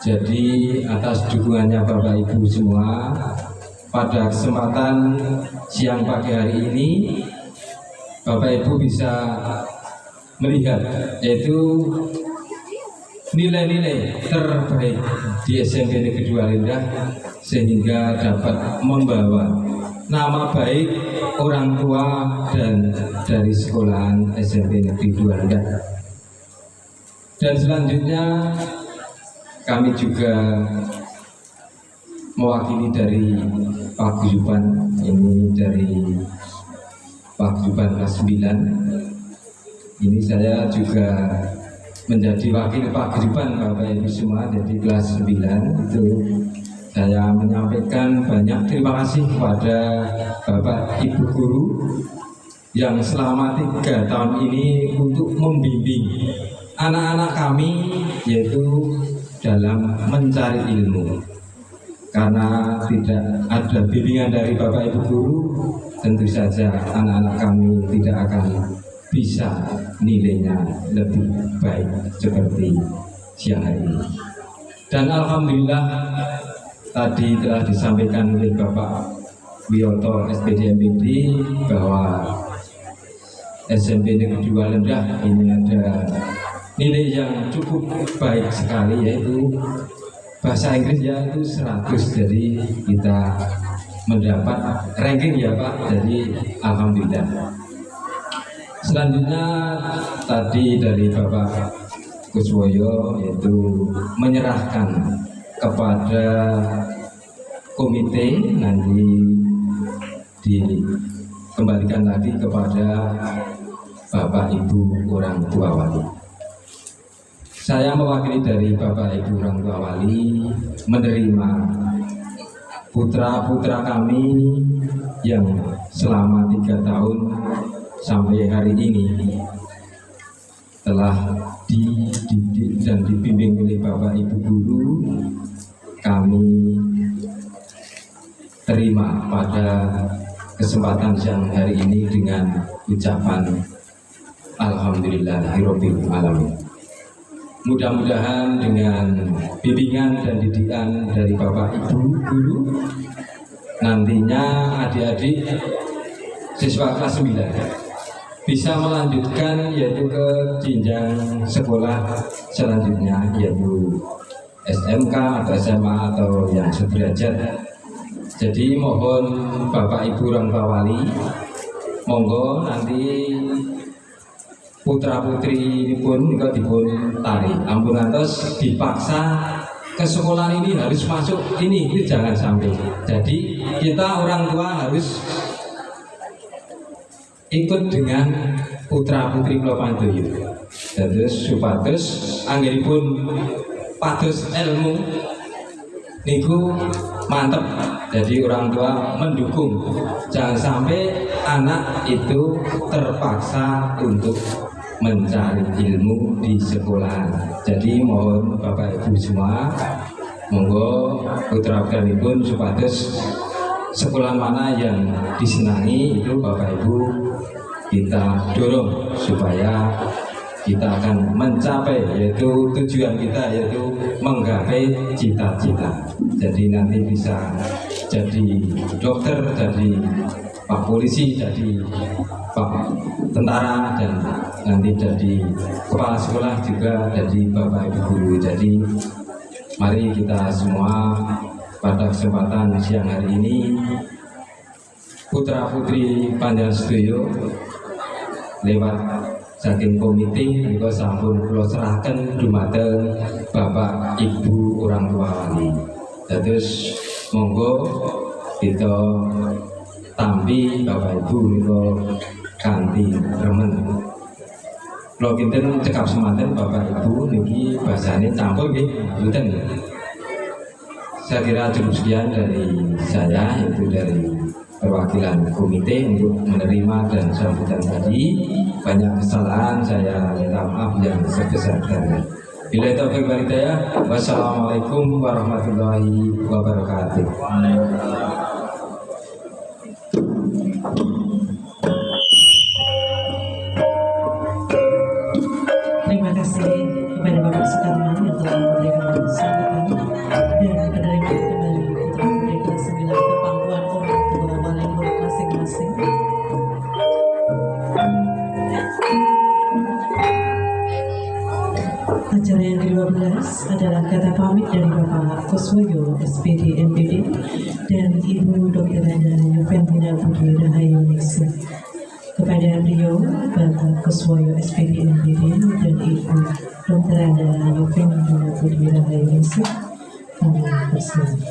Jadi atas dukungannya Bapak Ibu semua, pada kesempatan siang pagi hari ini Bapak Ibu bisa melihat yaitu nilai-nilai terbaik di SMP Negeri 2 Lenda, sehingga dapat membawa nama baik orang tua dan dari sekolahan SMP Negeri 2 Lenda. Dan selanjutnya kami juga mewakili dari paguyuban ini, dari paguyuban kelas 9. Ini saya juga menjadi wakil paguyuban Bapak Ibu semua, jadi kelas 9 itu saya menyampaikan banyak terima kasih kepada Bapak Ibu guru yang selama 3 tahun ini untuk membimbing anak-anak kami, yaitu dalam mencari ilmu. Karena tidak ada bimbingan dari Bapak Ibu guru, tentu saja anak-anak kami tidak akan bisa nilainya lebih baik seperti siang hari ini. Dan alhamdulillah tadi telah disampaikan oleh Bapak Wiyoto SPD MPD bahwa SMP Negeri 2 Lendah ini ada nilai yang cukup baik sekali, yaitu bahasa Inggris yaitu 100. Jadi kita mendapat ranking ya Pak, jadi alhamdulillah. Selanjutnya tadi dari Bapak Kuswoyo yaitu menyerahkan kepada komite, nanti dikembalikan lagi kepada Bapak Ibu orang tua wali. Saya mewakili dari Bapak Ibu orang tua wali menerima putra-putra kami yang selama 3 tahun sampai hari ini telah dididik dan dibimbing oleh Bapak Ibu guru. Kami terima pada kesempatan siang hari ini dengan ucapan Alhamdulillahirabbil alamin. Mudah-mudahan dengan bimbingan dan didikan dari Bapak Ibu guru, nantinya adik-adik siswa kelas 9 bisa melanjutkan yaitu ke jenjang sekolah selanjutnya, yaitu SMK atau SMA atau yang sederajat. Jadi mohon Bapak Ibu orang tua wali, monggo nanti putra putri ini pun juga dipun tarik, ampun ngantos dipaksa ke sekolah ini harus masuk ini, itu jangan sampai. Jadi kita orang tua harus ikut dengan putra putri kula pandoyo. Dados supados anggenipun pados ilmu niku mantep. Jadi orang tua mendukung, jangan sampai anak itu terpaksa untuk mencari ilmu di sekolah. Jadi mohon Bapak Ibu semua, monggo putra putri pun supados sekolah mana yang disenangi itu Bapak Ibu kita dorong supaya kita akan mencapai yaitu tujuan kita, yaitu menggapai cita-cita. Jadi nanti bisa jadi dokter, jadi Pak Polisi, jadi Pak Tentara, dan nanti jadi kepala sekolah juga, jadi Bapak Ibu guru. Jadi mari kita semua pada kesempatan siang hari ini putra putri panjenengan sedaya lewat saking komite menika sampun kula serahken dumateng Bapak Ibu orang tua wali. Dados monggo kita tampi Bapak Ibu menika kanthi remen. Kula kinten cekap semanten Bapak Ibu niki bahasane campur nggih mboten. Saya kira cukup sekian dari saya, yaitu dari perwakilan komite untuk menerima dan sambutan tadi. Banyak kesalahan saya minta maaf yang sebesar-besarnya. Bila taufiq wal hidayah, wassalamualaikum warahmatullahi wabarakatuh. Terima kasih kepada Bapak Soekarno yang telah memberikan sambutan dan menerima kembali putra putri kelas 9 ke pangkuan orang tua wali murid masing-masing. Acara yang ke-12 adalah kata pamit dari Bapak Kuswoyo SPD MPD dan Ibu Dr. Ana Yuventina Budi Rahayu Ningsih. Kepada beliau, Bapak Kuswoyo SPD MPD dan Ibu Dr. Ana Yuventina Budi Rahayu Ningsih, kami persilakan.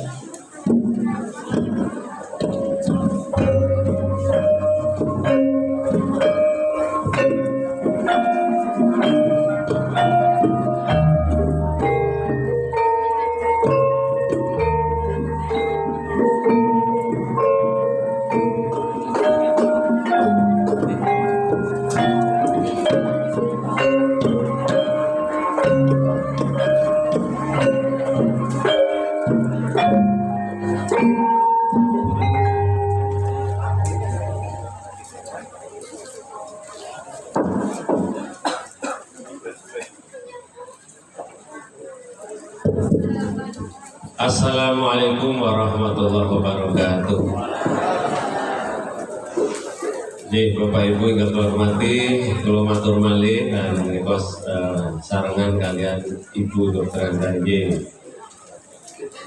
Assalamualaikum warahmatullahi wabarakatuh. Nih Bapak Ibu yang kula hormati, kula matur malih dan ngekos sarengan kalian Ibu Dr. Anda nggih.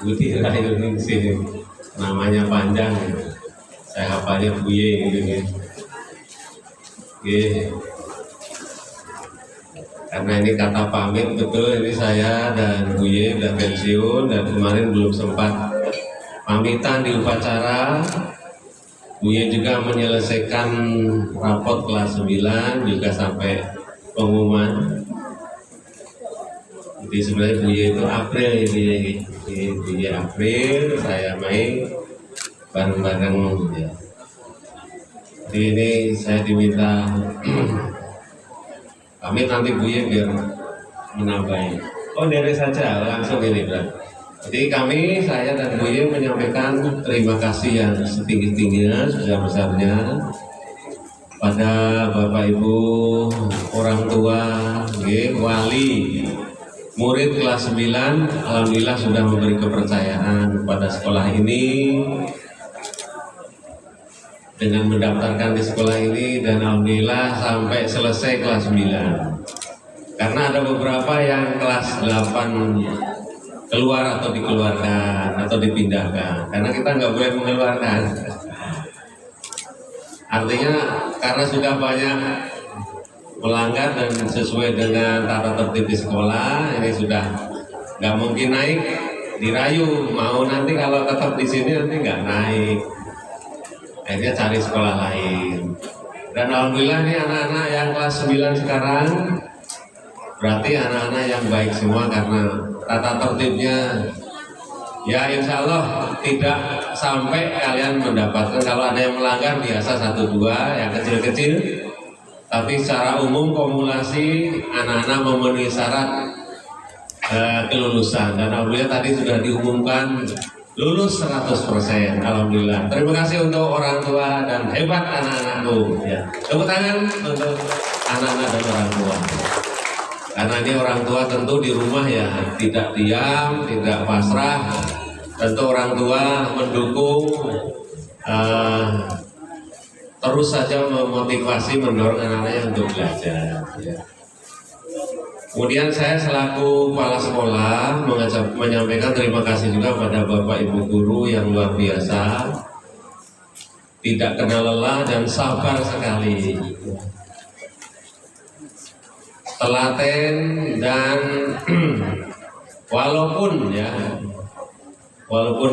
Budi Rahayu Ningsih, namanya panjang, saya hafalnya Buye gitu ya. Nggih. Karena ini kata pamit betul, ini saya dan Buye udah pensiun dan kemarin belum sempat pamitan di upacara. Buye juga menyelesaikan rapot kelas 9 juga sampai pengumuman. Jadi sebenarnya Buye itu April ini, Buye April, saya Mei bareng-bareng ya. Jadi ini saya diminta pamit nanti Buye biar menambahin. Oh dari saja langsung ini Bro. Jadi kami, saya dan Buye menyampaikan terima kasih yang setinggi-tingginya, sebesar-besarnya pada Bapak Ibu, orang tua, wali, murid kelas 9, alhamdulillah sudah memberi kepercayaan pada sekolah ini dengan mendaftarkan di sekolah ini dan alhamdulillah sampai selesai kelas 9. Karena ada beberapa yang kelas 8 keluar atau dikeluarkan atau dipindahkan karena kita nggak boleh mengeluarkan. Artinya karena sudah banyak melanggar dan sesuai dengan tata tertib di sekolah, ini sudah nggak mungkin naik, dirayu mau nanti kalau tetap di sini nanti nggak naik, akhirnya cari sekolah lain. Dan alhamdulillah ini anak-anak yang kelas 9 sekarang berarti anak-anak yang baik semua karena tata tertibnya ya insya Allah tidak sampai kalian mendapatkan, kalau ada yang melanggar biasa 1-2 yang kecil-kecil, tapi secara umum kumulasi anak-anak memenuhi syarat kelulusan dan alhamdulillah tadi sudah diumumkan lulus 100%. Alhamdulillah. Terima kasih untuk orang tua dan hebat anak-anakku ya. Tepuk tangan untuk anak-anak dan orang tua. Karena ini orang tua tentu di rumah ya tidak diam, tidak pasrah. Tentu orang tua mendukung, terus saja memotivasi, mendorong anak-anaknya untuk belajar. Ya. Kemudian saya selaku kepala sekolah menyampaikan terima kasih juga pada Bapak Ibu guru yang luar biasa, tidak kenal lelah dan sabar sekali. Telaten dan walaupun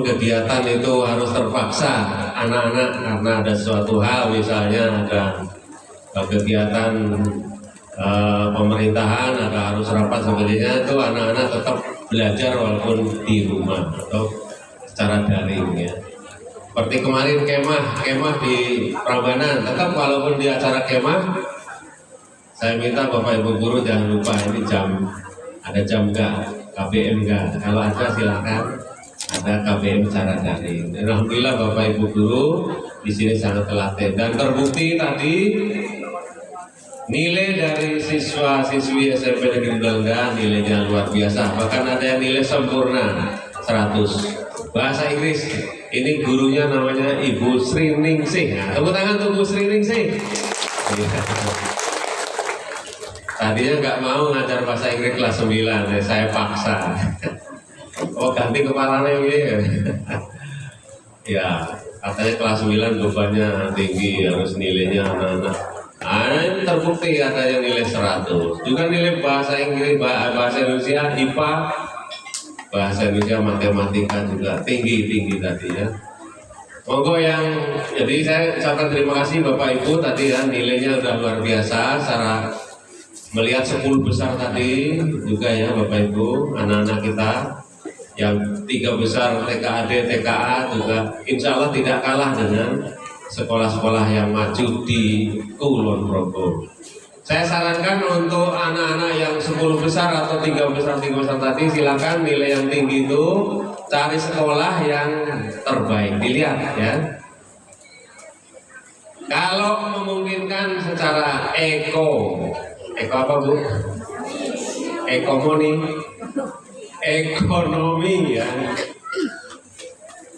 kegiatan itu harus terpaksa anak-anak karena ada suatu hal, misalnya ada kegiatan pemerintahan, ada harus rapat sebagainya, itu anak-anak tetap belajar walaupun di rumah atau secara daring ya. Seperti kemarin kemah di Prambanan, tetap walaupun di acara kemah, saya minta Bapak Ibu guru jangan lupa ini ada jam enggak, KBM enggak. Kalau ada silakan, ada KBM secara daring. Alhamdulillah Bapak Ibu guru di sini sangat telaten dan terbukti tadi nilai dari siswa-siswi SMP Negeri Belanda nilainya luar biasa. Bahkan ada yang nilai sempurna 100. Bahasa Inggris ini gurunya namanya Ibu Sri Ningsih. Nah, tepuk tangan untuk Ibu Sri Ningsih. Tadinya nggak mau ngajar bahasa Inggris kelas 9, saya paksa. Oh ganti kepalanya ya. Ya katanya kelas 9 bebannya tinggi, harus nilainya anak-anak. Ini terbukti ada yang nilai 100. Juga nilai bahasa Inggris, bahasa Indonesia, IPA, bahasa Indonesia, matematika juga tinggi tadi ya. Monggo yang, jadi saya ucapkan terima kasih Bapak Ibu tadi ya, nilainya udah luar biasa. Secara melihat 10 besar tadi juga ya Bapak Ibu, anak-anak kita yang 3 besar TKAD, TKA juga insya Allah tidak kalah dengan sekolah-sekolah yang maju di Kulon Progo. Saya sarankan untuk anak-anak yang 10 besar atau 3 besar tadi silakan nilai yang tinggi itu cari sekolah yang terbaik. Dilihat ya. Kalau memungkinkan secara eko apa Bu? Ekonomi ya.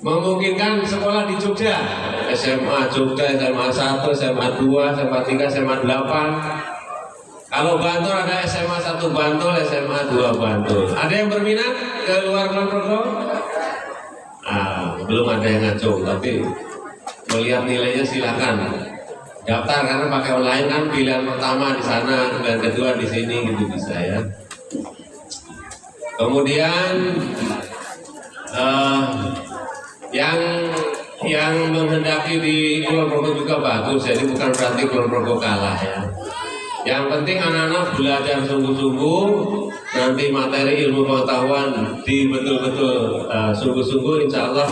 Memungkinkan sekolah di Jogja, SMA Jogja, SMA 1, SMA 2, SMA 3, SMA 8. Kalau Bantul ada SMA 1 Bantul, SMA 2 Bantul. Ada yang berminat ke luar Kulon Progo? Belum ada yang ngacung, tapi melihat nilainya silakan daftar, karena pakai online kan pilihan pertama di sana, pilihan kedua di sini gitu bisa ya. Kemudian yang menghendaki di Kulon Progo juga bagus, jadi bukan berarti Kulon Progo kalah ya. Yang penting anak-anak belajar sungguh-sungguh, nanti materi ilmu pengetahuan di betul-betul sungguh-sungguh, insya Allah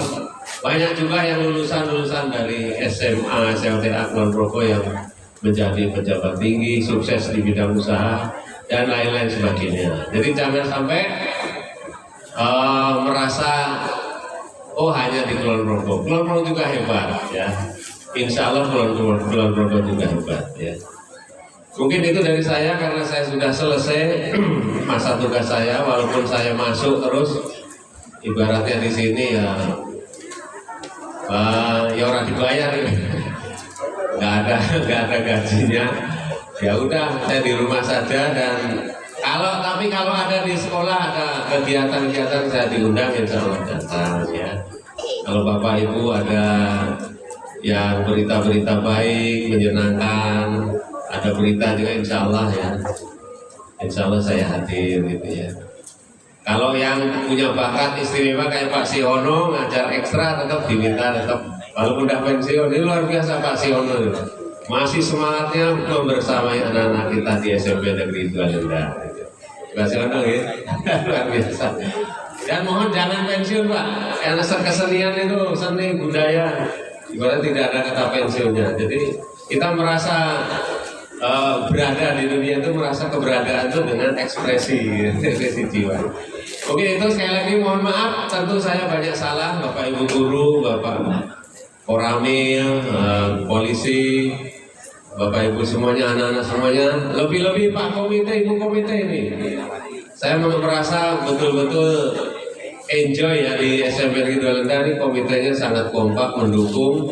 banyak juga yang lulusan dari SMA, SLTA Kulon Progo yang menjadi pejabat tinggi, sukses di bidang usaha dan lain-lain sebagainya. Jadi jangan sampai merasa oh hanya di Kulon Progo. Kulon Progo juga hebat ya. Insya Allah Kulon Progo juga hebat ya. Mungkin itu dari saya, karena saya sudah selesai masa tugas saya, walaupun saya masuk terus ibaratnya di sini ya orang dibayar ya. nggak ada gajinya. Ya udah, saya di rumah saja, dan kalau ada di sekolah ada kegiatan-kegiatan saya diundang, insya Allah datang ya. Kalau Bapak Ibu ada yang berita-berita baik, menyenangkan, ada berita juga insya Allah ya. Insya Allah saya hadir gitu ya. Kalau yang punya bakat istimewa kayak Pak Siono ngajar ekstra, tetap diminta, tetap walaupun udah pensiun. Ini luar biasa Pak Siono, masih semangatnya membersamai anak-anak kita di SMP Negeri Dua-Lenda. Pak Siono ya, luar biasa. Dan mohon jangan pensiun Pak, karena kesenian itu seni budaya, ibarat tidak ada kata pensiunnya. Jadi kita merasa berada di dunia itu, merasa keberadaan itu dengan ekspresi jiwa. Oke, itu sekali lagi mohon maaf, tentu saya banyak salah, Bapak Ibu guru, Bapak Koramil, polisi, Bapak Ibu semuanya, anak-anak semuanya, lebih-lebih Pak Komite, Ibu Komite ini. Saya merasa betul-betul enjoy ya di SMP Negeri Dua-Lenda ini, komitenya sangat kompak mendukung.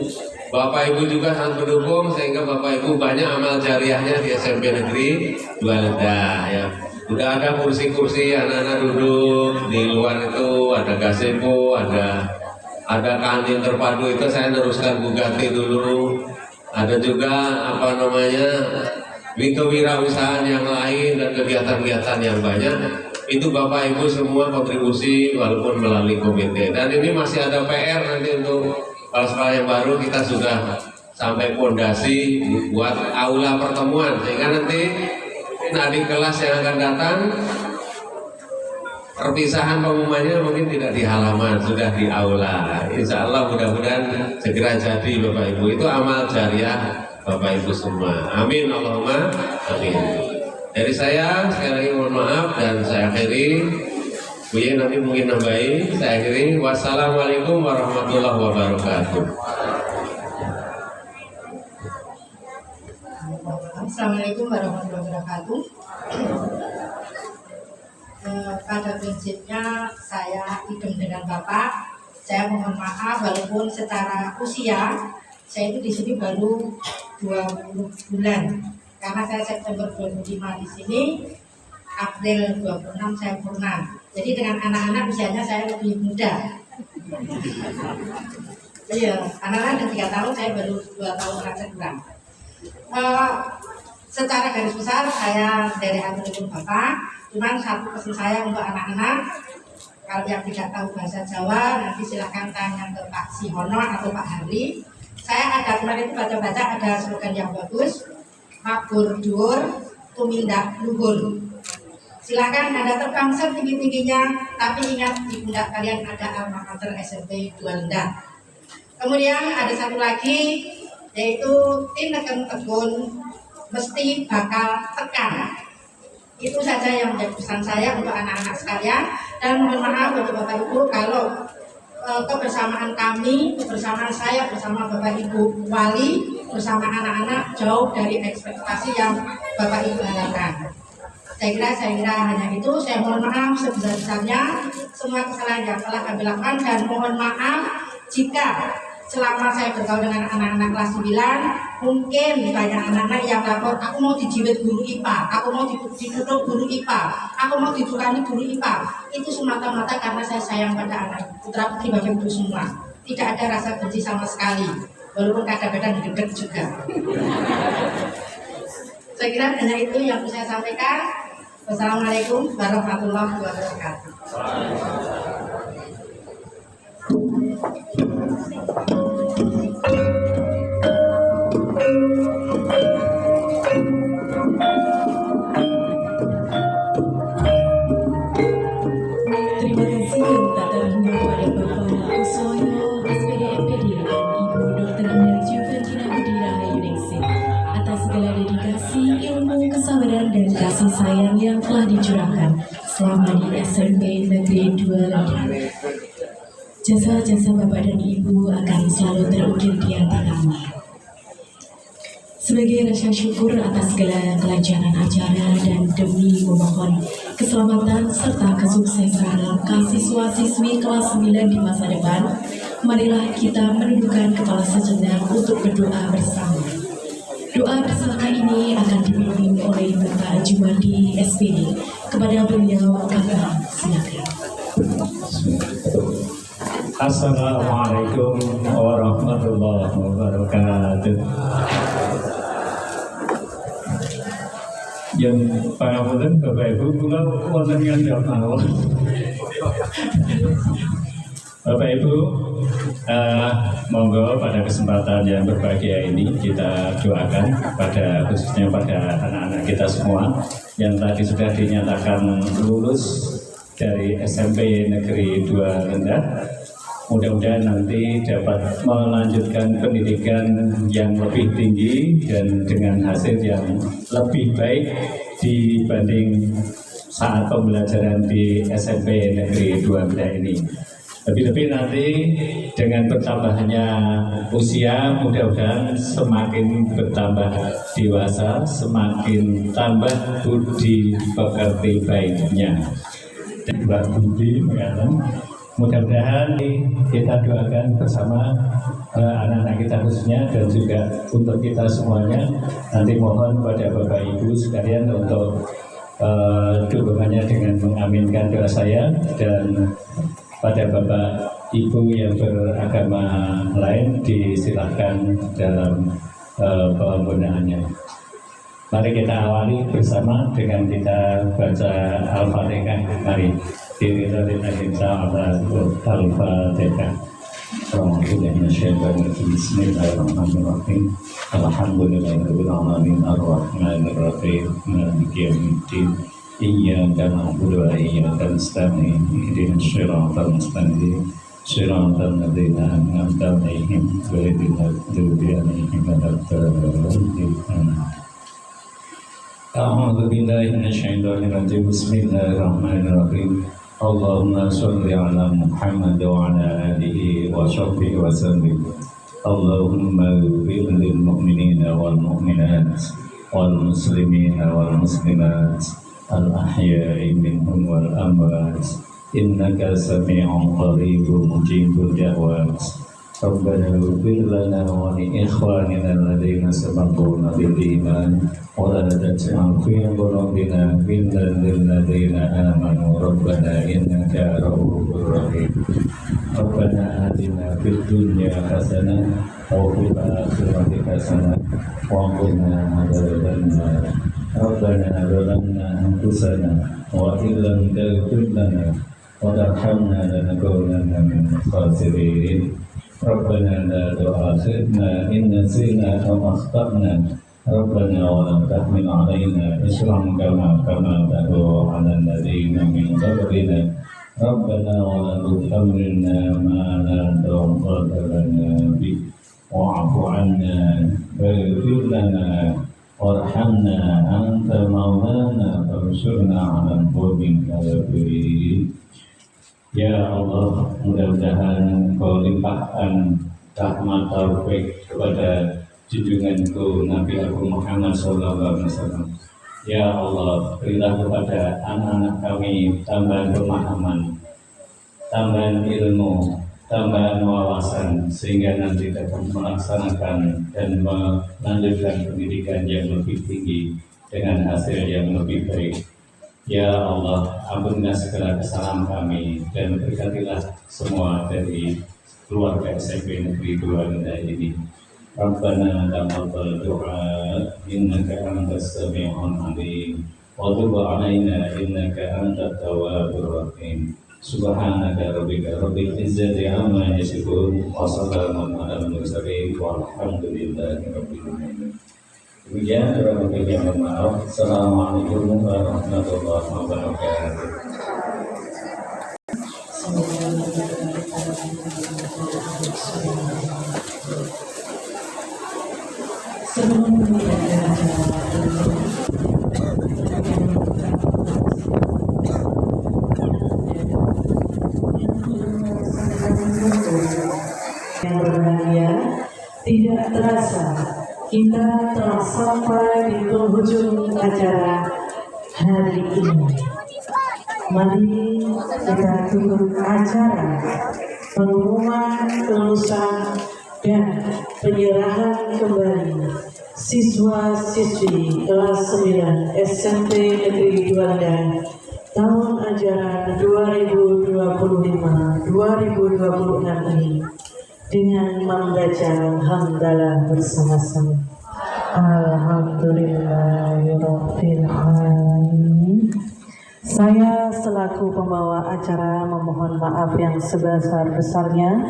Bapak Ibu juga sangat mendukung, sehingga Bapak Ibu banyak amal jariahnya di SMP Negeri Dua-Lenda ya. Udah ada kursi-kursi anak-anak duduk di luar itu, ada gazebo, ada kantin terpadu, itu saya neruskan Bugatti dulu. Ada juga wirausahaan yang lain dan kegiatan-kegiatan yang banyak. Itu Bapak Ibu semua kontribusi walaupun melalui komite. Dan ini masih ada PR nanti untuk sekolah yang baru, kita sudah sampai fondasi buat aula pertemuan, sehingga nanti adik kelas yang akan datang perpisahan pengumumannya mungkin tidak di halaman, sudah di aula. Insya Allah mudah-mudahan segera jadi Bapak Ibu. Itu amal jariah Bapak Ibu semua. Amin Allahumma amin. Dari saya sekali lagi mohon maaf dan saya akhiri. Bu Ye nanti mungkin nambahin. Saya akhiri. Wassalamualaikum warahmatullahi wabarakatuh. Assalamualaikum warahmatullahi wabarakatuh. Pada prinsipnya saya hidup dengan Bapak. Saya mohon maaf walaupun secara usia saya itu di sini baru 20 bulan. Karena saya September 25 di sini, April 26 saya purna. Jadi dengan anak-anak usianya saya lebih muda. Iya, anak-anak 3 tahun, saya baru 2 tahun aja kurang. Secara garis besar saya dari hati Bapak, cuman satu pesan saya untuk anak-anak, kalau yang tidak tahu bahasa Jawa nanti silakan tanya ke Pak Sihono atau Pak Hari. Saya ada kemarin itu baca-baca ada slogan yang bagus, mabur dhuwur tumindak luhur. Silakan Anda terbang setinggi-tingginya, tapi ingat di pundak kalian ada alma mater SMP Dua-Lenda. Kemudian ada satu lagi, yaitu tindakan tekun mesti bakal tekan. Itu saja yang menjadi pesan saya untuk anak-anak sekalian. Dan mohon maaf untuk Bapak Ibu kalau kebersamaan kami, kebersamaan saya bersama Bapak Ibu Wali, bersama anak-anak jauh dari ekspektasi yang Bapak Ibu harapkan. Saya kira hanya itu. Saya mohon maaf sebesar-besarnya semua kesalahan yang telah kami lakukan, dan mohon maaf jika selama saya bergaul dengan anak-anak kelas 9 mungkin banyak anak-anak yang lapor, aku mau dijiwet guru IPA, aku mau ditutup guru IPA, aku mau didukani guru IPA. Itu semata-mata karena saya sayang pada anak putra putri Bapak Ibu semua. Tidak ada rasa benci sama sekali, walaupun kadang-kadang deg juga. Saya kira hanya itu yang bisa saya sampaikan. Wassalamualaikum warahmatullahi wabarakatuh. Terima kasih yang tak terhingga kepada Bapak Kusoyo SPD MPD dan Ibu Dr. Iner Juventina Budi Rahayu Ningsih atas segala dedikasi, ilmu, kesabaran dan kasih sayang yang telah dicurahkan selama di SMP Negeri 2 Rendang. Jasa-jasa Bapak dan Ibu akan selalu terukir di hati kami. Sebagai rasa syukur atas segala kelancaran acara dan demi memohon keselamatan serta kesuksesan langkah siswa-siswi kelas 9 di masa depan, marilah kita menundukkan kepala sejenak untuk berdoa bersama. Doa bersama ini akan dipimpin oleh Bapak Juwandi SPD. Kepada beliau, kami silakan. Assalamualaikum warahmatullahi wabarakatuh. Yang pangapunten Bapak Ibu, kula wonten ngandhap mawon. Bapak Ibu, monggo pada kesempatan yang berbahagia ini kita doakan khususnya pada anak-anak kita semua yang tadi sudah dinyatakan lulus dari SMP Negeri 2 Rendang. Mudah-mudahan nanti dapat melanjutkan pendidikan yang lebih tinggi dan dengan hasil yang lebih baik dibanding saat pembelajaran di SMP Negeri 2 Rendang ini. Lebih-lebih nanti dengan bertambahnya usia, mudah-mudahan semakin bertambah dewasa, semakin tambah budi pekerti baiknya. Mbak Budi mengatakan, mudah-mudahan kita doakan bersama anak-anak kita khususnya dan juga untuk kita semuanya. Nanti mohon pada Bapak Ibu sekalian untuk dukungannya dengan mengaminkan doa saya, dan pada Bapak Ibu yang beragama lain disilahkan dalam penggunaannya. Mari kita awali bersama dengan kita baca Al-Fatihah. Mari kita Al-Fatihah. Bismillahirrahmanirrahim. Alhamdulillahirabbil alamin arrahmanir rahim maliki yaumiddin. Iyyaka na'budu wa iyyaka nasta'in. Ihdinas siratal mustaqim. Siratal ladzina an'amta 'alaihim ghairil maghdubi 'alaihim waladdallin. A'udzu billahi minasyaitonir rajim. Bismillahirrahmanirrahim. Allahumma sholli ala Muhammad wa ala alihi wa sahbihi wa sallim. Allahumma ighfir lil mu'minina wal mu'minat wal muslimina wal muslimat al ahya'i minhum wal amwat innaka sami'un qaribun mujibud da'wat. Rabbana ighfir lana wa li ikhwanina alladhina sabaquna bil iman wa la taj'al fi qulubina ghillan lil ladzina amanu rabbana innaka ra'ufur rahim. Rabbana atina fid dunya hasanah wa fil akhirati hasanah wa qina adzabannar. Rabbana zalamna anfusana wa illam taghfir lana wa tarhamna lanakunanna minal khasirin. Rabbana la tu'akhidna in nasina aw akhtana. Rabbana wa la tahmil 'alaina isran kama hamaltahu 'alal ladzina min qablina. Rabbana wa la tuhammilna ma la taqata lana bih wa'fu 'anna waghfir lana warhamna anta maulana fansurna 'alal qawmil kafirin. Ya Allah, mudah-mudahan Kau limpahkan rahmat taufik kepada junjunganku Nabi Agung Muhammad SAW. Ya Allah, berilah kepada anak-anak kami tambahan pemahaman, tambahan ilmu, tambahan wawasan, sehingga nanti dapat melaksanakan dan melanjutkan pendidikan yang lebih tinggi dengan hasil yang lebih baik. Ya Allah, ampunilah segala kesalahan kami dan berkatilah semua dari keluarga SMP Negeri 2 Rendah ini. Rabbana taqabbal du'a innaka antas sami'ul 'alim wa tub 'alaina innaka antat tawwabur rahim. Subhanaka rabbika rabbil izzati amma yasifun wa salamun 'alal mursalin walhamdulillahi rabbil alamin. Demikian, terima kasih, mohon maaf. Assalamualaikum warahmatullahi wabarakatuh. Sebelum memulai acara yang berbahagia, tidak terasa kita telah sampai di penghujung acara hari ini. Mari kita tutup acara pengumuman kelulusan dan penyerahan kembali siswa-siswi kelas 9 SMP Negeri 2 Rendah tahun ajaran 2025-2026 ini dengan membaca hamdalah bersama-sama. Alhamdulillahirabbil alamin. Saya selaku pembawa acara memohon maaf yang sebesar-besarnya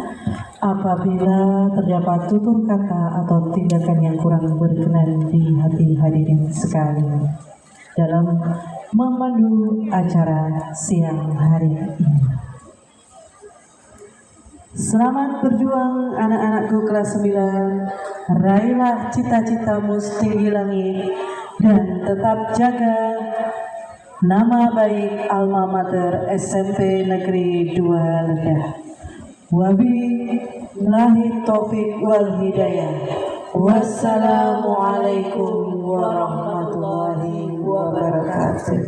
apabila terdapat tutur kata atau tindakan yang kurang berkenan di hati hadirin sekalian dalam memandu acara siang hari ini. Selamat berjuang anak-anakku kelas 9. Raihlah cita-citamu setinggi langit dan tetap jaga nama baik alma mater SMP Negeri 2 Rendah. Wabillahi taufiq wal hidayah. Wassalamualaikum warahmatullahi wabarakatuh.